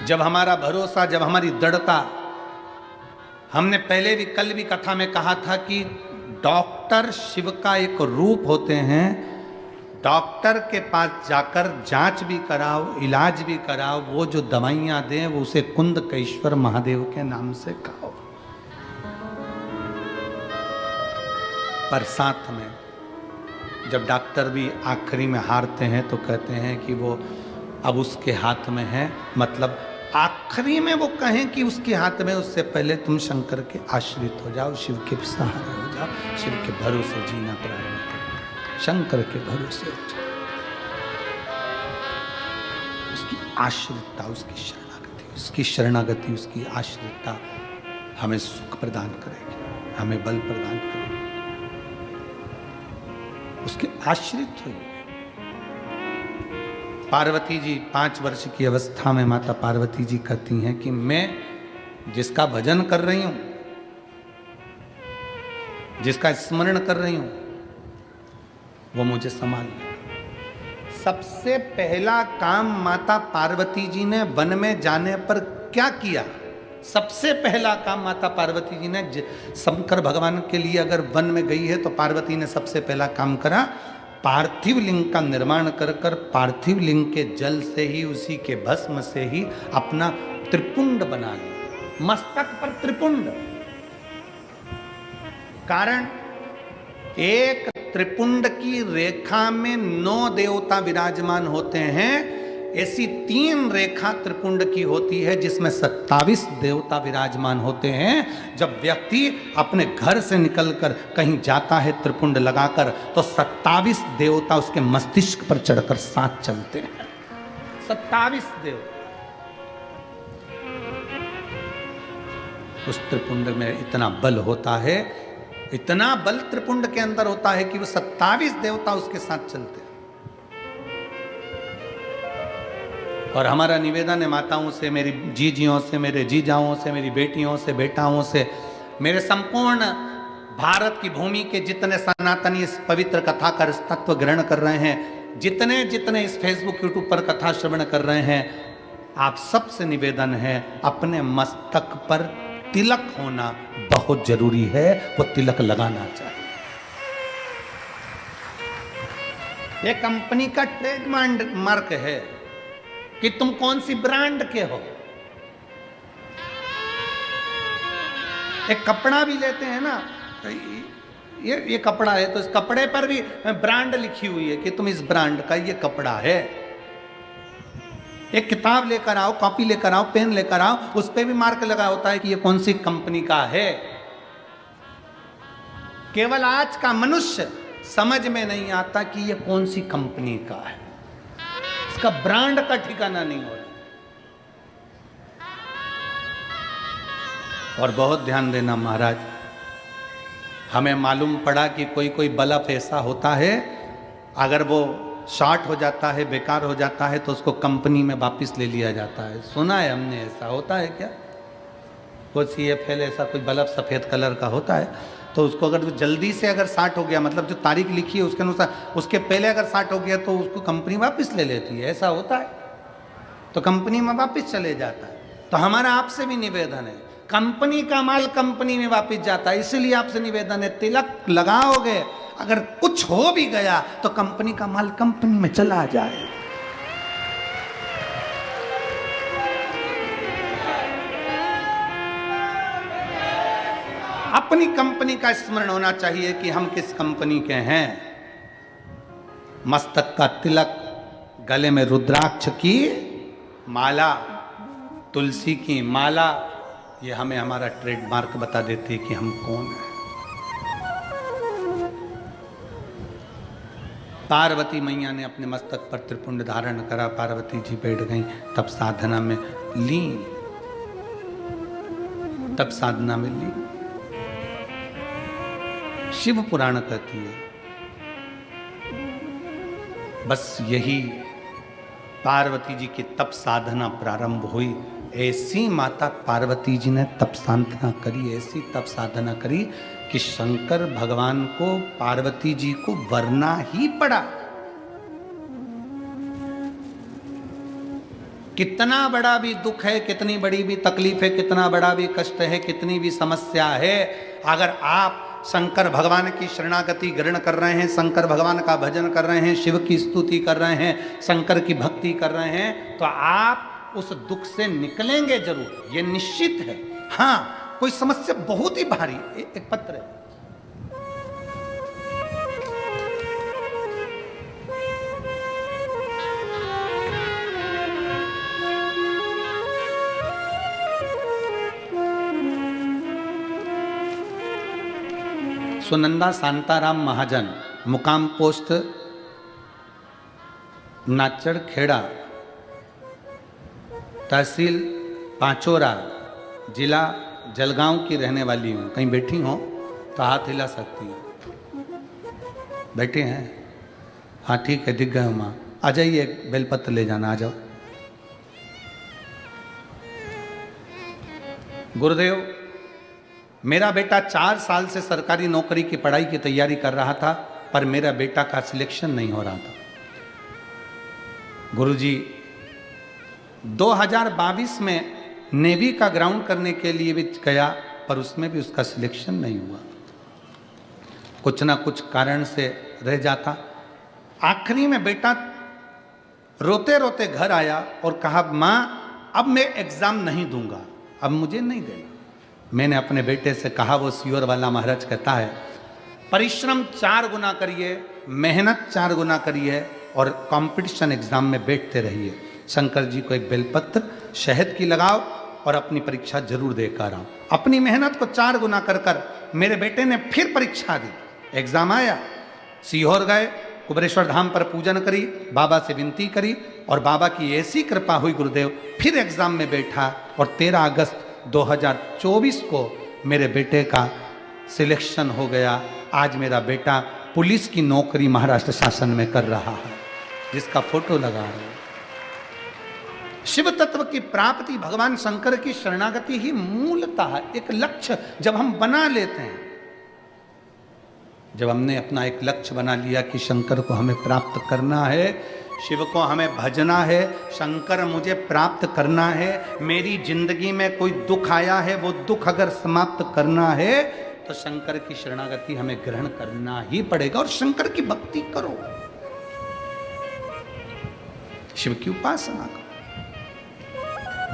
जब हमारा भरोसा, जब हमारी दृढ़ता, हमने पहले भी, कल भी कथा में कहा था कि डॉक्टर शिव का एक रूप होते हैं। डॉक्टर के पास जाकर जांच भी कराओ, इलाज भी कराओ, वो जो दवाइयां दें वो उसे कुंदकेश्वर महादेव के नाम से खाओ। पर साथ में जब डॉक्टर भी आखिरी में हारते हैं तो कहते हैं कि वो अब उसके हाथ में है, मतलब आखिरी में वो कहें कि उसके हाथ में, उससे पहले तुम शंकर के आश्रित हो जाओ, शिव के सहारे हो जाओ, शिव के भरोसे जीना प्रारंभ करो, शंकर के भरोसे हो जाओ। उसकी आश्रितता, उसकी शरणागति, उसकी शरणागति, उसकी आश्रितता हमें सुख प्रदान करेगी, हमें बल प्रदान करेगी। उसके आश्रित हुई। पार्वती जी 5 वर्ष की अवस्था में माता पार्वती जी कहती हैं कि मैं जिसका भजन कर रही हूं, जिसका स्मरण कर रही हूं, वो मुझे संभाल ले। सबसे पहला काम माता पार्वती जी ने वन में जाने पर क्या किया? सबसे पहला काम माता पार्वती जी ने, शंकर भगवान के लिए अगर वन में गई है तो पार्वती ने सबसे पहला काम करा, पार्थिव लिंग का निर्माण कर कर पार्थिव लिंग के जल से ही, उसी के भस्म से ही अपना त्रिपुंड बना लिया, मस्तक पर त्रिपुंड। कारण एक त्रिपुंड की रेखा में 9 देवता विराजमान होते हैं, ऐसी 3 रेखा त्रिपुंड की होती है जिसमें 27 देवता विराजमान होते हैं। जब व्यक्ति अपने घर से निकलकर कहीं जाता है त्रिपुंड लगाकर, तो 27 देवता उसके मस्तिष्क पर चढ़कर साथ चलते हैं। 27 देवता उस त्रिपुंड में इतना बल होता है, इतना बल त्रिपुंड के अंदर होता है कि वो 27 देवता उसके साथ चलते हैं। और हमारा निवेदन है माताओं से, मेरी जीजियों से, मेरे जीजाओं से, मेरी बेटियों से, बेटाओं से, मेरे संपूर्ण भारत की भूमि के जितने सनातनी इस पवित्र कथा का तत्व ग्रहण कर रहे हैं, जितने जितने इस फेसबुक यूट्यूब पर कथा श्रवण कर रहे हैं, आप सबसे निवेदन है, अपने मस्तक पर तिलक होना बहुत जरूरी है। वो तिलक लगाना चाहिए। ये कंपनी का ट्रेडमार्क है कि तुम कौन सी ब्रांड के हो। एक कपड़ा भी लेते हैं ना, ये कपड़ा है तो इस कपड़े पर भी ब्रांड लिखी हुई है कि तुम इस ब्रांड का ये कपड़ा है। एक किताब लेकर आओ, कॉपी लेकर आओ, पेन लेकर आओ, उस पे भी मार्क लगा होता है कि ये कौन सी कंपनी का है। केवल आज का मनुष्य समझ में नहीं आता कि ये कौन सी कंपनी का है, इसका ब्रांड का ठिकाना नहीं हो रहा। और बहुत ध्यान देना महाराज, हमें मालूम पड़ा कि कोई कोई बल्ब ऐसा होता है, अगर वो शॉर्ट हो जाता है, बेकार हो जाता है, तो उसको कंपनी में वापस ले लिया जाता है। सुना है हमने, ऐसा होता है क्या? वो CFL ऐसा कोई बल्ब सफ़ेद कलर का होता है, तो उसको अगर जल्दी से अगर शॉर्ट हो गया, मतलब जो तारीख लिखी है उसके अनुसार उसके पहले अगर शॉर्ट हो गया तो उसको कंपनी वापस ले लेती है। ऐसा होता है, तो कंपनी में वापस चले जाता है। तो हमारा आपसे भी निवेदन है, कंपनी का माल कंपनी में वापस जाता है, इसीलिए आपसे निवेदन है, तिलक लगाओगे, अगर कुछ हो भी गया तो कंपनी का माल कंपनी में चला जाए। अपनी कंपनी का स्मरण होना चाहिए कि हम किस कंपनी के हैं। मस्तक का तिलक, गले में रुद्राक्ष की माला, तुलसी की माला, ये हमें हमारा ट्रेडमार्क बता देती है कि हम कौन हैं। पार्वती मैया ने अपने मस्तक पर त्रिपुंड धारण करा, पार्वती जी बैठ गई, तब साधना में लीन, तब साधना में लीन। शिव पुराण कहती है, बस यही पार्वती जी की तप साधना प्रारंभ हुई। ऐसी माता पार्वती जी ने तप साधना करी, ऐसी तप साधना करी कि शंकर भगवान को, पार्वती जी को वरना ही पड़ा। कितना बड़ा भी दुख है, कितनी बड़ी भी तकलीफ है, कितना बड़ा भी कष्ट है, कितनी भी समस्या है, अगर आप शंकर भगवान की शरणागति ग्रहण कर रहे हैं, शंकर भगवान का भजन कर रहे हैं, शिव की स्तुति कर रहे हैं, शंकर की भक्ति कर रहे हैं, तो आप उस दुख से निकलेंगे जरूर, ये निश्चित है। हाँ, कोई समस्या बहुत ही भारी, एक पत्र है, सुनंदा शांताराम महाजन, मुकाम पोस्ट नाचड़ खेड़ा, तहसील पांचोरा, जिला जलगांव की रहने वाली हूँ। कहीं बैठी हो तो हाथ हिला सकती हैं। बैठे हैं? हाँ ठीक है, दिख गए हो माँ, आ जाइए, बेलपत्र ले जाना, आ जाओ। गुरुदेव, मेरा बेटा 4 साल से सरकारी नौकरी की पढ़ाई की तैयारी कर रहा था, पर मेरा बेटा का सिलेक्शन नहीं हो रहा था। गुरुजी, 2022 में नेवी का ग्राउंड करने के लिए भी गया, पर उसमें भी उसका सिलेक्शन नहीं हुआ, कुछ ना कुछ कारण से रह जाता। आखिरी में बेटा रोते रोते घर आया और कहा, माँ अब मैं एग्जाम नहीं दूंगा, अब मुझे नहीं देना। मैंने अपने बेटे से कहा, वो सियोर वाला महाराज कहता है, परिश्रम 4 गुना करिए, मेहनत 4 गुना करिए और कंपटीशन एग्जाम में बैठते रहिए। शंकर जी को एक बेलपत्र शहद की लगाओ और अपनी परीक्षा जरूर देकर आओ। अपनी मेहनत को 4 गुना कर कर मेरे बेटे ने फिर परीक्षा दी, एग्जाम आया, सीहोर गए, कुबेरेश्वर धाम पर पूजन करी, बाबा से विनती करी और बाबा की ऐसी कृपा हुई गुरुदेव, फिर एग्जाम में बैठा और 13 अगस्त 2024 को मेरे बेटे का सिलेक्शन हो गया। आज मेरा बेटा पुलिस की नौकरी महाराष्ट्र शासन में कर रहा है, जिसका फोटो लगा रहे हैं। शिव तत्व की प्राप्ति, भगवान शंकर की शरणागति ही मूलतः एक लक्ष्य जब हम बना लेते हैं, जब हमने अपना एक लक्ष्य बना लिया कि शंकर को हमें प्राप्त करना है, शिव को हमें भजना है, शंकर मुझे प्राप्त करना है, मेरी जिंदगी में कोई दुख आया है, वो दुख अगर समाप्त करना है तो शंकर की शरणागति हमें ग्रहण करना ही पड़ेगा और शंकर की भक्ति करो, शिव की उपासना करो।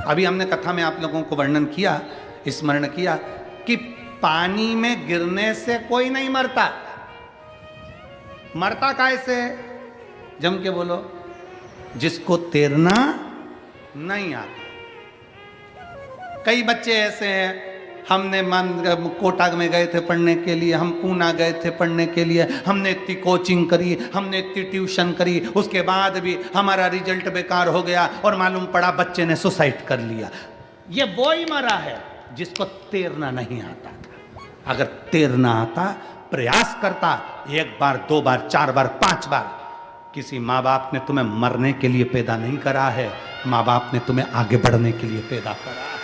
अभी हमने कथा में आप लोगों को वर्णन किया, स्मरण किया कि पानी में गिरने से कोई नहीं मरता। मरता कैसे? जम के बोलो, जिसको तैरना नहीं आता। कई बच्चे ऐसे हैं, हमने कोटा में गए थे पढ़ने के लिए, हम पूना गए थे पढ़ने के लिए, हमने इतनी कोचिंग करी, हमने इतनी ट्यूशन करी, उसके बाद भी हमारा रिजल्ट बेकार हो गया और मालूम पड़ा बच्चे ने सुसाइड कर लिया। ये वो ही मरा है जिसको तैरना नहीं आता था। अगर तैरना आता, प्रयास करता, 1 बार 2 बार 4 बार 5 बार, किसी माँ बाप ने तुम्हें मरने के लिए पैदा नहीं करा है, माँ बाप ने तुम्हें आगे बढ़ने के लिए पैदा करा है।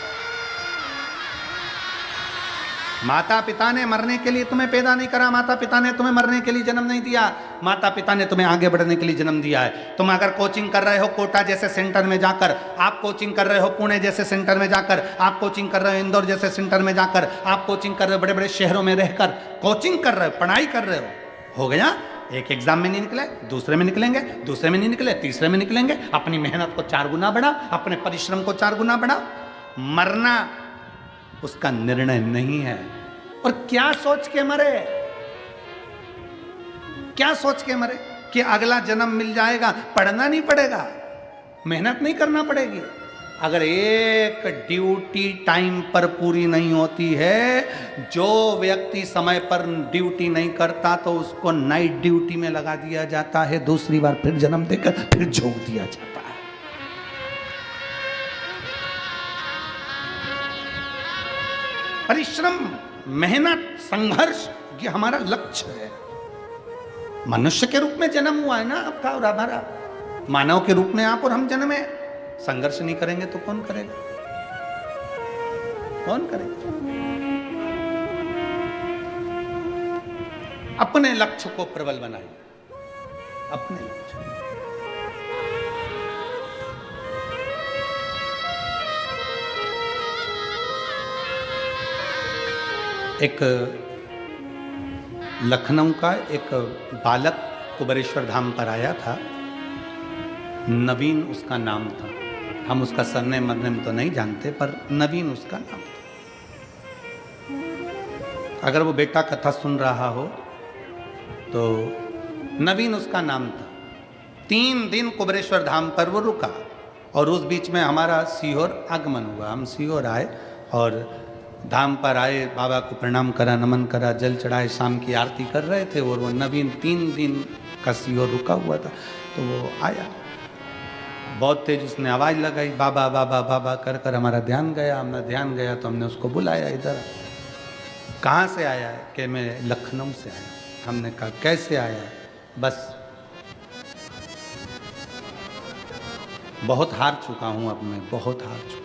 माता पिता ने मरने के लिए तुम्हें पैदा नहीं करा, माता पिता ने तुम्हें मरने के लिए जन्म नहीं दिया, माता पिता ने तुम्हें आगे बढ़ने के लिए जन्म दिया है। तुम अगर कोचिंग कर रहे हो कोटा जैसे सेंटर में जाकर, आप कोचिंग कर रहे हो पुणे जैसे सेंटर में जाकर, आप कोचिंग कर रहे हो इंदौर जैसे सेंटर में जाकर, आप कोचिंग कर रहे हो बड़े बड़े शहरों में रहकर, कोचिंग कर रहे हो, पढ़ाई कर रहे हो गया। एक एग्जाम में नहीं निकले, दूसरे में निकलेंगे, दूसरे में नहीं निकले, तीसरे में निकलेंगे। अपनी मेहनत को 4 गुना बढ़ा, अपने परिश्रम को 4 गुना बढ़ा। मरना उसका निर्णय नहीं है। और क्या सोच के मरे, क्या सोच के मरे कि अगला जन्म मिल जाएगा, पढ़ना नहीं पड़ेगा, मेहनत नहीं करना पड़ेगी। अगर एक ड्यूटी टाइम पर पूरी नहीं होती है, जो व्यक्ति समय पर ड्यूटी नहीं करता तो उसको नाइट ड्यूटी में लगा दिया जाता है, दूसरी बार फिर जन्म देकर फिर झोंक दिया जाता है। परिश्रम, मेहनत, संघर्ष, ये हमारा लक्ष्य है। मनुष्य के रूप में जन्म हुआ है ना आपका और हमारा, मानव के रूप में आप और हम जन्मे। संघर्ष नहीं करेंगे तो कौन करेगा, कौन करेगा? अपने लक्ष्य को प्रबल बनाइए, अपने लक्ष्य। एक लखनऊ का एक बालक कुबेरेश्वर धाम पर आया था, नवीन उसका नाम था। हम उसका सरनेम मरनेम तो नहीं जानते, पर नवीन उसका नाम था। अगर वो बेटा कथा सुन रहा हो तो नवीन उसका नाम था। 3 दिन कुबेरेश्वर धाम पर वो रुका और उस बीच में हमारा सीहोर आगमन हुआ। हम सीहोर आए और धाम पर आए, बाबा को प्रणाम करा, नमन करा, जल चढ़ाए, शाम की आरती कर रहे थे और वो नवीन 3 दिन का सीहोर रुका हुआ था। तो वो आया, बहुत तेज उसने आवाज़ लगाई, बाबा बाबा बाबा कर कर हमारा ध्यान गया। हमारा ध्यान गया तो हमने उसको बुलाया, इधर कहाँ से आया है? कि मैं लखनऊ से आया। हमने कहा कैसे आया है? बस बहुत हार चुका हूँ, अब मैं बहुत हार चुका हूँ।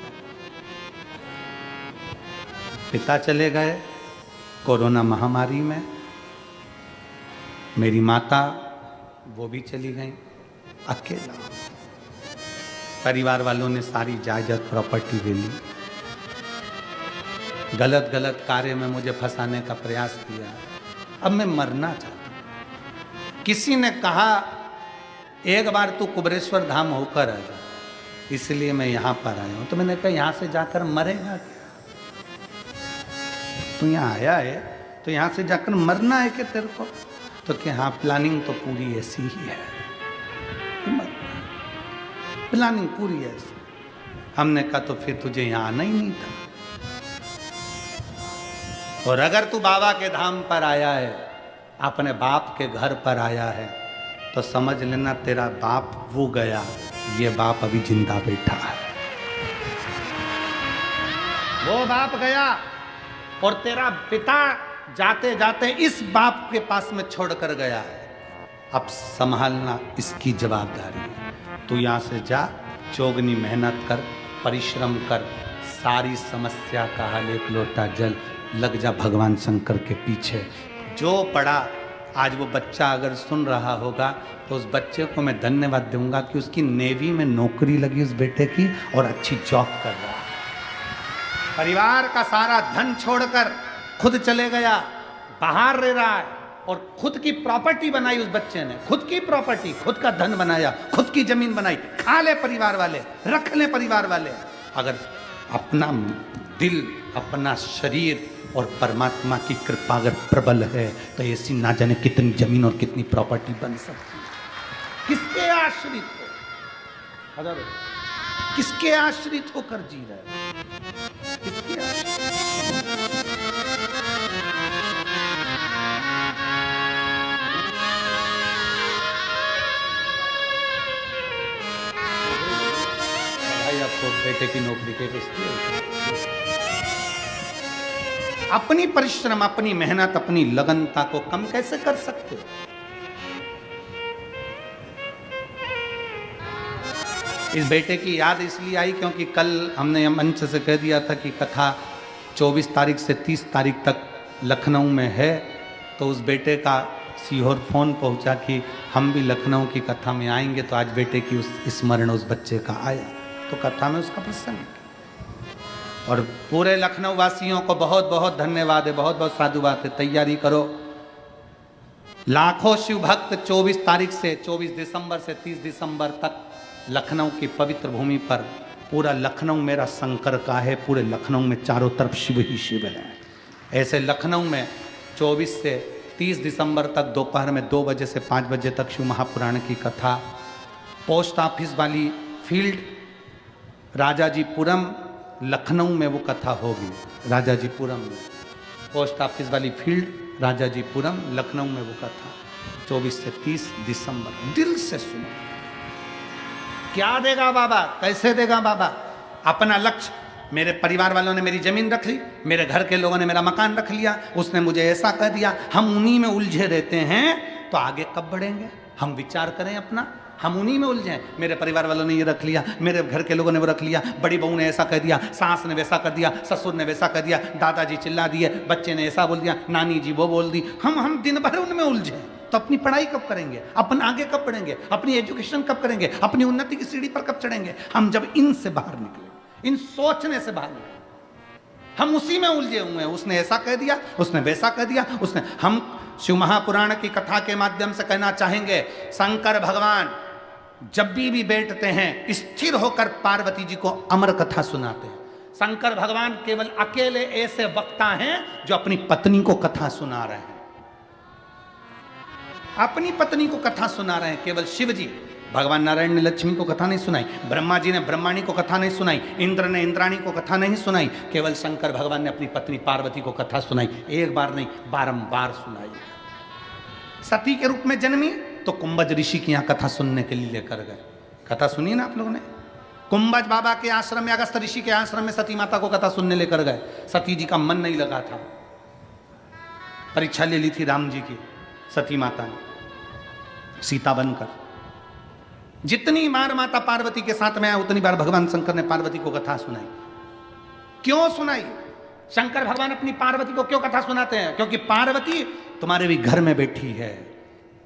पिता चले गए कोरोना महामारी में, मेरी माता वो भी चली गई, अकेला। परिवार वालों ने सारी जायदाद प्रॉपर्टी ले ली, गलत गलत कार्य में मुझे फंसाने का प्रयास किया। अब मैं मरना चाहता हूँ। किसी ने कहा एक बार तू कुबेरेश्वर धाम होकर आ जा, इसलिए मैं यहाँ पर आया हूँ। तो मैंने कहा यहाँ से जाकर मरेगा क्या? तू यहाँ आया है तो यहाँ से जाकर मरना है कि तेरे को? तो कि हाँ, प्लानिंग तो पूरी ऐसी ही है, प्लानिंग पूरी ऐसी। हमने कहा तो फिर तुझे यहाँ आना ही नहीं था। और अगर तू बाबा के धाम पर आया है, अपने बाप के घर पर आया है, तो समझ लेना तेरा बाप वो गया, ये बाप अभी जिंदा बैठा है। वो बाप गया और तेरा पिता जाते जाते इस बाप के पास में छोड़कर गया है। अब संभालना इसकी जवाबदारी है। तू यहाँ से जा, चौगनी मेहनत कर, परिश्रम कर, सारी समस्या का हल एक लोटा जल, लग जा भगवान शंकर के पीछे। जो पढ़ा, आज वो बच्चा अगर सुन रहा होगा तो उस बच्चे को मैं धन्यवाद दूंगा कि उसकी नेवी में नौकरी लगी उस बेटे की और अच्छी जॉब कर रहा है। परिवार का सारा धन छोड़कर खुद चले गया, बाहर रह रहा है और खुद की प्रॉपर्टी बनाई उस बच्चे ने। खुद की प्रॉपर्टी, खुद का धन बनाया, खुद की जमीन बनाई। खा ले परिवार वाले, रख ले परिवार वाले। अगर अपना दिल, अपना शरीर और परमात्मा की कृपा अगर प्रबल है तो ऐसी ना जाने कितनी जमीन और कितनी प्रॉपर्टी बन सकती है। किसके आश्रित हो? अगर किसके आश्रित होकर जी रहे हो? किसके आश्रित? भाई आपको बेटे की नौकरी के किसकी? अपनी परिश्रम, अपनी मेहनत, अपनी लगनता को कम कैसे कर सकते हो? इस बेटे की याद इसलिए आई क्योंकि कल हमने मंच से कह दिया था कि कथा 24 तारीख से 30 तारीख तक लखनऊ में है, तो उस बेटे का सीहोर फोन पहुंचा कि हम भी लखनऊ की कथा में आएंगे। तो आज बेटे की उस स्मरण उस बच्चे का आया, तो कथा में उसका प्रसंग है। और पूरे लखनऊ वासियों को बहुत बहुत धन्यवाद है, बहुत बहुत साधुवाद है। तैयारी करो, लाखों शिव भक्त 24 तारीख से 24 दिसंबर से 30 दिसंबर तक लखनऊ की पवित्र भूमि पर, पूरा लखनऊ मेरा शंकर का है, पूरे लखनऊ में चारों तरफ शिव ही शिव है। ऐसे लखनऊ में 24 से 30 दिसंबर तक दोपहर में 2 बजे से 5 बजे तक शिव महापुराण की कथा पोस्ट ऑफिस वाली फील्ड राजाजीपुरम लखनऊ में वो कथा होगी। राजाजीपुरम में पोस्ट ऑफिस वाली फील्ड राजाजीपुरम लखनऊ में वो कथा 24 से 30 दिसंबर। दिल से सुनो, क्या देगा बाबा, कैसे देगा बाबा। अपना लक्ष्य, मेरे परिवार वालों ने मेरी जमीन रख ली, मेरे घर के लोगों ने मेरा मकान रख लिया, उसने मुझे ऐसा कह दिया, हम उन्हीं में उलझे रहते हैं, तो आगे कब बढ़ेंगे। हम विचार करें अपना, हम उन्हीं में उलझे। मेरे परिवार वालों ने ये रख लिया, मेरे घर के लोगों ने वो रख लिया, बड़ी बहू ने ऐसा कह दिया, सास ने वैसा कर दिया, ससुर ने वैसा कर दिया, दादाजी चिल्ला दिए, बच्चे ने ऐसा बोल दिया, नानी जी वो बोल दी। हम दिन भर उनमें उलझे, तो अपनी पढ़ाई कब करेंगे, अपन आगे कब बढ़ेंगे, अपनी एजुकेशन कब करेंगे, अपनी उन्नति की सीढ़ी पर कब चढ़ेंगे। हम जब इनसे बाहर निकले, इन सोचने से बाहर निकले, हम उसी में उलझे हुए हैं। उसने ऐसा कह दिया, उसने वैसा कह दिया, उसने। हम शिव महापुराण की कथा के माध्यम से कहना चाहेंगे, शंकर भगवान जब भी बैठते हैं स्थिर होकर पार्वती जी को अमर कथा सुनाते हैं। शंकर भगवान केवल अकेले ऐसे वक्ता हैं जो अपनी पत्नी को कथा सुना रहे हैं, अपनी पत्नी को कथा सुना रहे हैं। केवल शिव जी, भगवान नारायण ने लक्ष्मी को कथा नहीं सुनाई, ब्रह्मा जी ने ब्रह्माणी को कथा नहीं सुनाई, इंद्र ने इंद्राणी को कथा नहीं सुनाई, केवल शंकर भगवान ने अपनी पत्नी पार्वती को कथा सुनाई। एक बार नहीं, बारंबार सुनाई। सती के रूप में जन्मी तो कुंभज ऋषि की यहाँ कथा सुनने के लिए लेकर गए। कथा सुनी ना आप लोगों ने, कुंभज बाबा के आश्रम में, अगस्त ऋषि के आश्रम में सती माता को कथा सुनने लेकर गए। सती जी का मन नहीं लगा था, परीक्षा ले ली थी राम जी की सती माता ने सीता बनकर। जितनी बार माता पार्वती के साथ में आया उतनी बार भगवान शंकर ने पार्वती को कथा सुनाई। क्यों सुनाई? शंकर भगवान अपनी पार्वती को क्यों कथा सुनाते हैं? क्योंकि पार्वती तुम्हारे भी घर में बैठी है।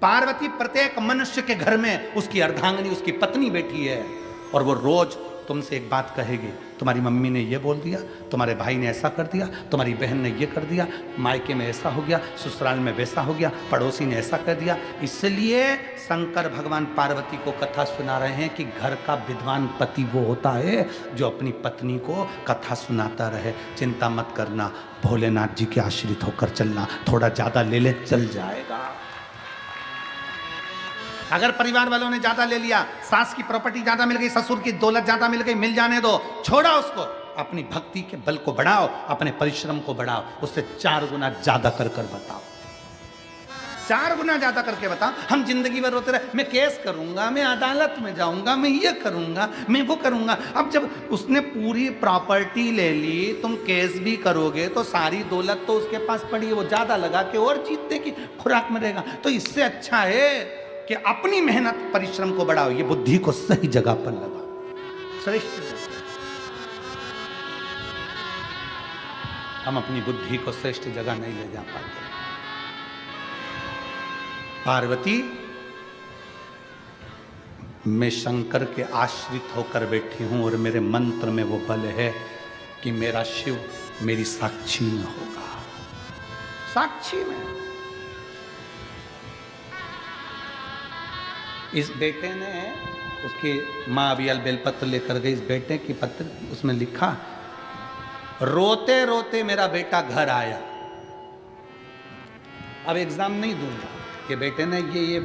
पार्वती प्रत्येक मनुष्य के घर में उसकी अर्धांगिनी, उसकी पत्नी बैठी है, और वो रोज तुमसे एक बात कहेगी, तुम्हारी मम्मी ने ये बोल दिया, तुम्हारे भाई ने ऐसा कर दिया, तुम्हारी बहन ने ये कर दिया, मायके में ऐसा हो गया, ससुराल में वैसा हो गया, पड़ोसी ने ऐसा कर दिया। इसलिए शंकर भगवान पार्वती को कथा सुना रहे हैं कि घर का विद्वान पति वो होता है जो अपनी पत्नी को कथा सुनाता रहे। चिंता मत करना, भोलेनाथ जी के आश्रित होकर चलना, थोड़ा ज्यादा ले ले चल जाएगा। अगर परिवार वालों ने ज्यादा ले लिया, सास की प्रॉपर्टी ज्यादा मिल गई, ससुर की दौलत ज्यादा मिल गई, मिल जाने दो, छोड़ा उसको। अपनी भक्ति के बल को बढ़ाओ, अपने परिश्रम को बढ़ाओ, उससे 4 गुना ज्यादा कर बताओ, 4 गुना ज्यादा करके बताओ। हम जिंदगी भर रोते रहे, मैं केस करूंगा, मैं अदालत में जाऊंगा, मैं ये करूंगा, मैं वो करूंगा। अब जब उसने पूरी प्रॉपर्टी ले ली, तुम केस भी करोगे तो सारी दौलत तो उसके पास पड़ी है, वो ज्यादा लगा के और जीतने की खुराक में रहेगा। तो इससे अच्छा है कि अपनी मेहनत परिश्रम को बढ़ाओ, ये बुद्धि को सही जगह पर लगाओ। श्रेष्ठ हम अपनी बुद्धि को श्रेष्ठ जगह नहीं ले जा पाते। पार्वती, मैं शंकर के आश्रित होकर बैठी हूं और मेरे मंत्र में वो बल है कि मेरा शिव मेरी साक्षी में होगा, साक्षी में। इस बेटे ने, उसकी माँ अबियल बेलपत्र लेकर गई, इस बेटे की पत्र, उसमें लिखा, रोते रोते मेरा बेटा घर आया, अब एग्जाम नहीं दूंगा। कि बेटे ने ये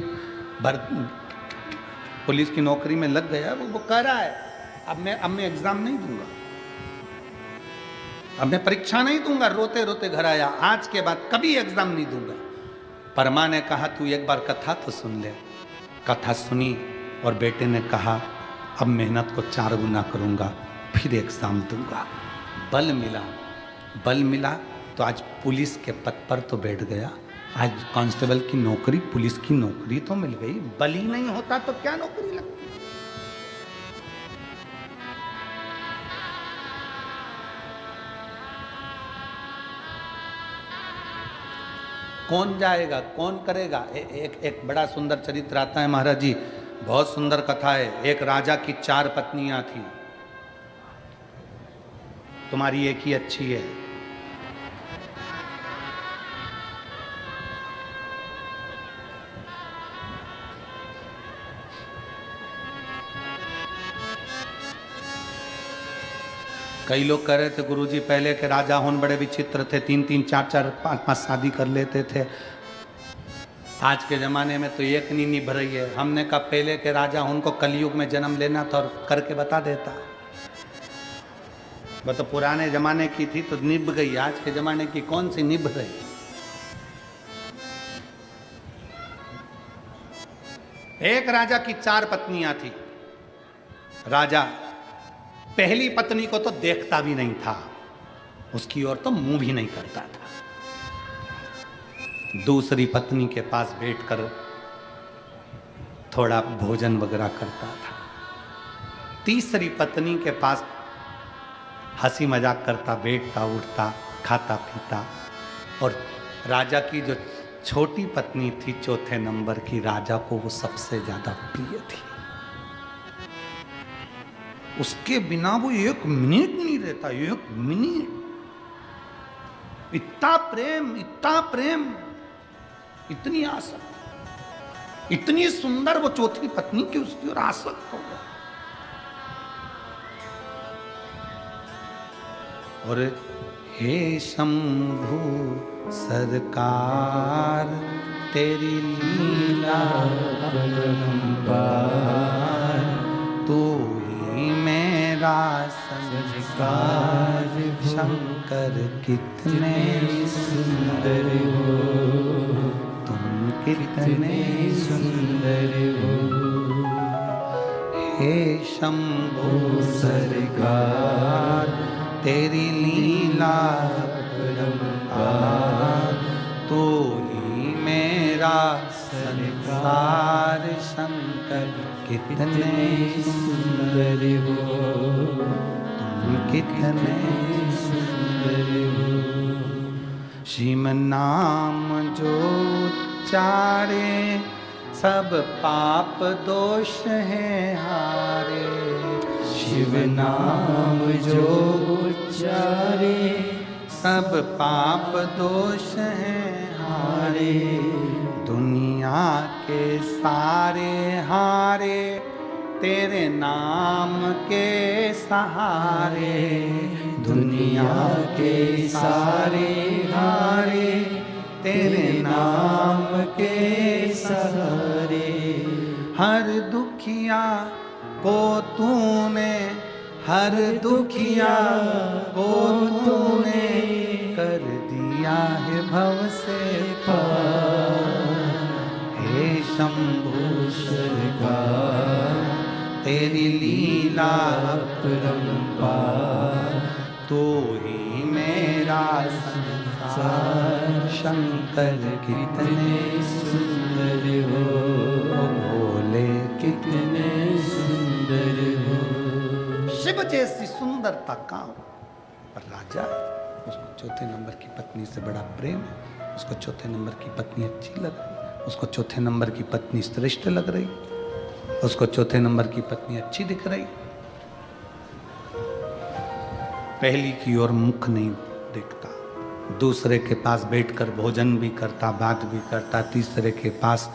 पुलिस की नौकरी में लग गया, वो कह रहा है अब मैं एग्जाम नहीं दूंगा, अब मैं परीक्षा नहीं दूंगा। रोते रोते घर आया, आज के बाद कभी एग्जाम नहीं दूंगा। परमा ने कहा तू एक बार कथा तो सुन ले। कथा सुनी और बेटे ने कहा अब मेहनत को 4 गुना करूंगा, फिर एग्जाम दूंगा। बल मिला तो आज पुलिस के पद पर तो बैठ गया, आज कांस्टेबल की नौकरी, पुलिस की नौकरी तो मिल गई। बल ही नहीं होता तो क्या नौकरी लगती। कौन जाएगा, कौन करेगा? एक बड़ा सुंदर चरित्र आता है महाराज जी, बहुत सुंदर कथा है। एक राजा की 4 पत्नियां थी, तुम्हारी एक ही अच्छी है। कई लोग कह रहे थे गुरुजी पहले के राजा होन बड़े विचित्र थे, 3-3, 4-4, 5-5 शादी कर लेते थे। आज के ज़माने में तो एक नहीं निभ रही है। हमने कहा पहले के राजा उनको कलयुग में जन्म लेना था और करके बता देता। वो तो पुराने ज़माने की थी तो निभ गई, आज के ज़माने की कौन सी निभ रही। एक राजा की 4 पत्नियां थी। राजा पहली पत्नी को तो देखता भी नहीं था, उसकी ओर तो मुंह भी नहीं करता था। दूसरी पत्नी के पास बैठकर थोड़ा भोजन वगैरह करता था। तीसरी पत्नी के पास हंसी मजाक करता, बैठता उठता, खाता पीता। और राजा की जो छोटी पत्नी थी 4थे नंबर की, राजा को वो सबसे ज्यादा प्रिय थी। उसके बिना वो 1 मिनट नहीं रहता, 1 मिनट। इतना प्रेम, इतना प्रेम, इतनी आसक्त, इतनी सुंदर वो 4थी पत्नी की उसकी ओर आसक्त हो गया। और हे शंभु सरकार तेरी लीला अपरंपार, तू ही मेरा संस्कार। शंकर कितने सुंदर हो, तुम कितने सुंदर हो। हे शंभु सरकार तेरी लीला अपरंपार, तू ही मेरा संसार। शंकर कितने सुंदर हो, तुम कितने सुंदर हो। शिव नाम जो उच्चारे, सब पाप दोष है हारे। शिव नाम जो उच्चारे, सब पाप दोष है हारे। दुनिया के सारे हारे, तेरे नाम के सहारे। दुनिया के सारे हारे, तेरे नाम के सहारे। हर दुखिया को तूने, हर दुखिया को तूने कर दिया है भव से पार। हे शंभु सरकार तेरी लीला अपरंपार, तू ही मेरा संसार। शंकर कितने सुंदर हो, भोले कितने सुंदर हो। शिव जैसी सुंदरता कहाँ? पर राजा उसको 4थे नंबर की पत्नी से बड़ा प्रेम है। उसको 4थे नंबर की पत्नी अच्छी लग रही, उसको 4थे नंबर की पत्नी श्रेष्ठ लग रही, उसको 4थे नंबर की पत्नी अच्छी दिख रही। पहली की ओर मुख नहीं देखता, दूसरे के पास बैठकर भोजन भी करता, बात भी करता, तीसरे के पास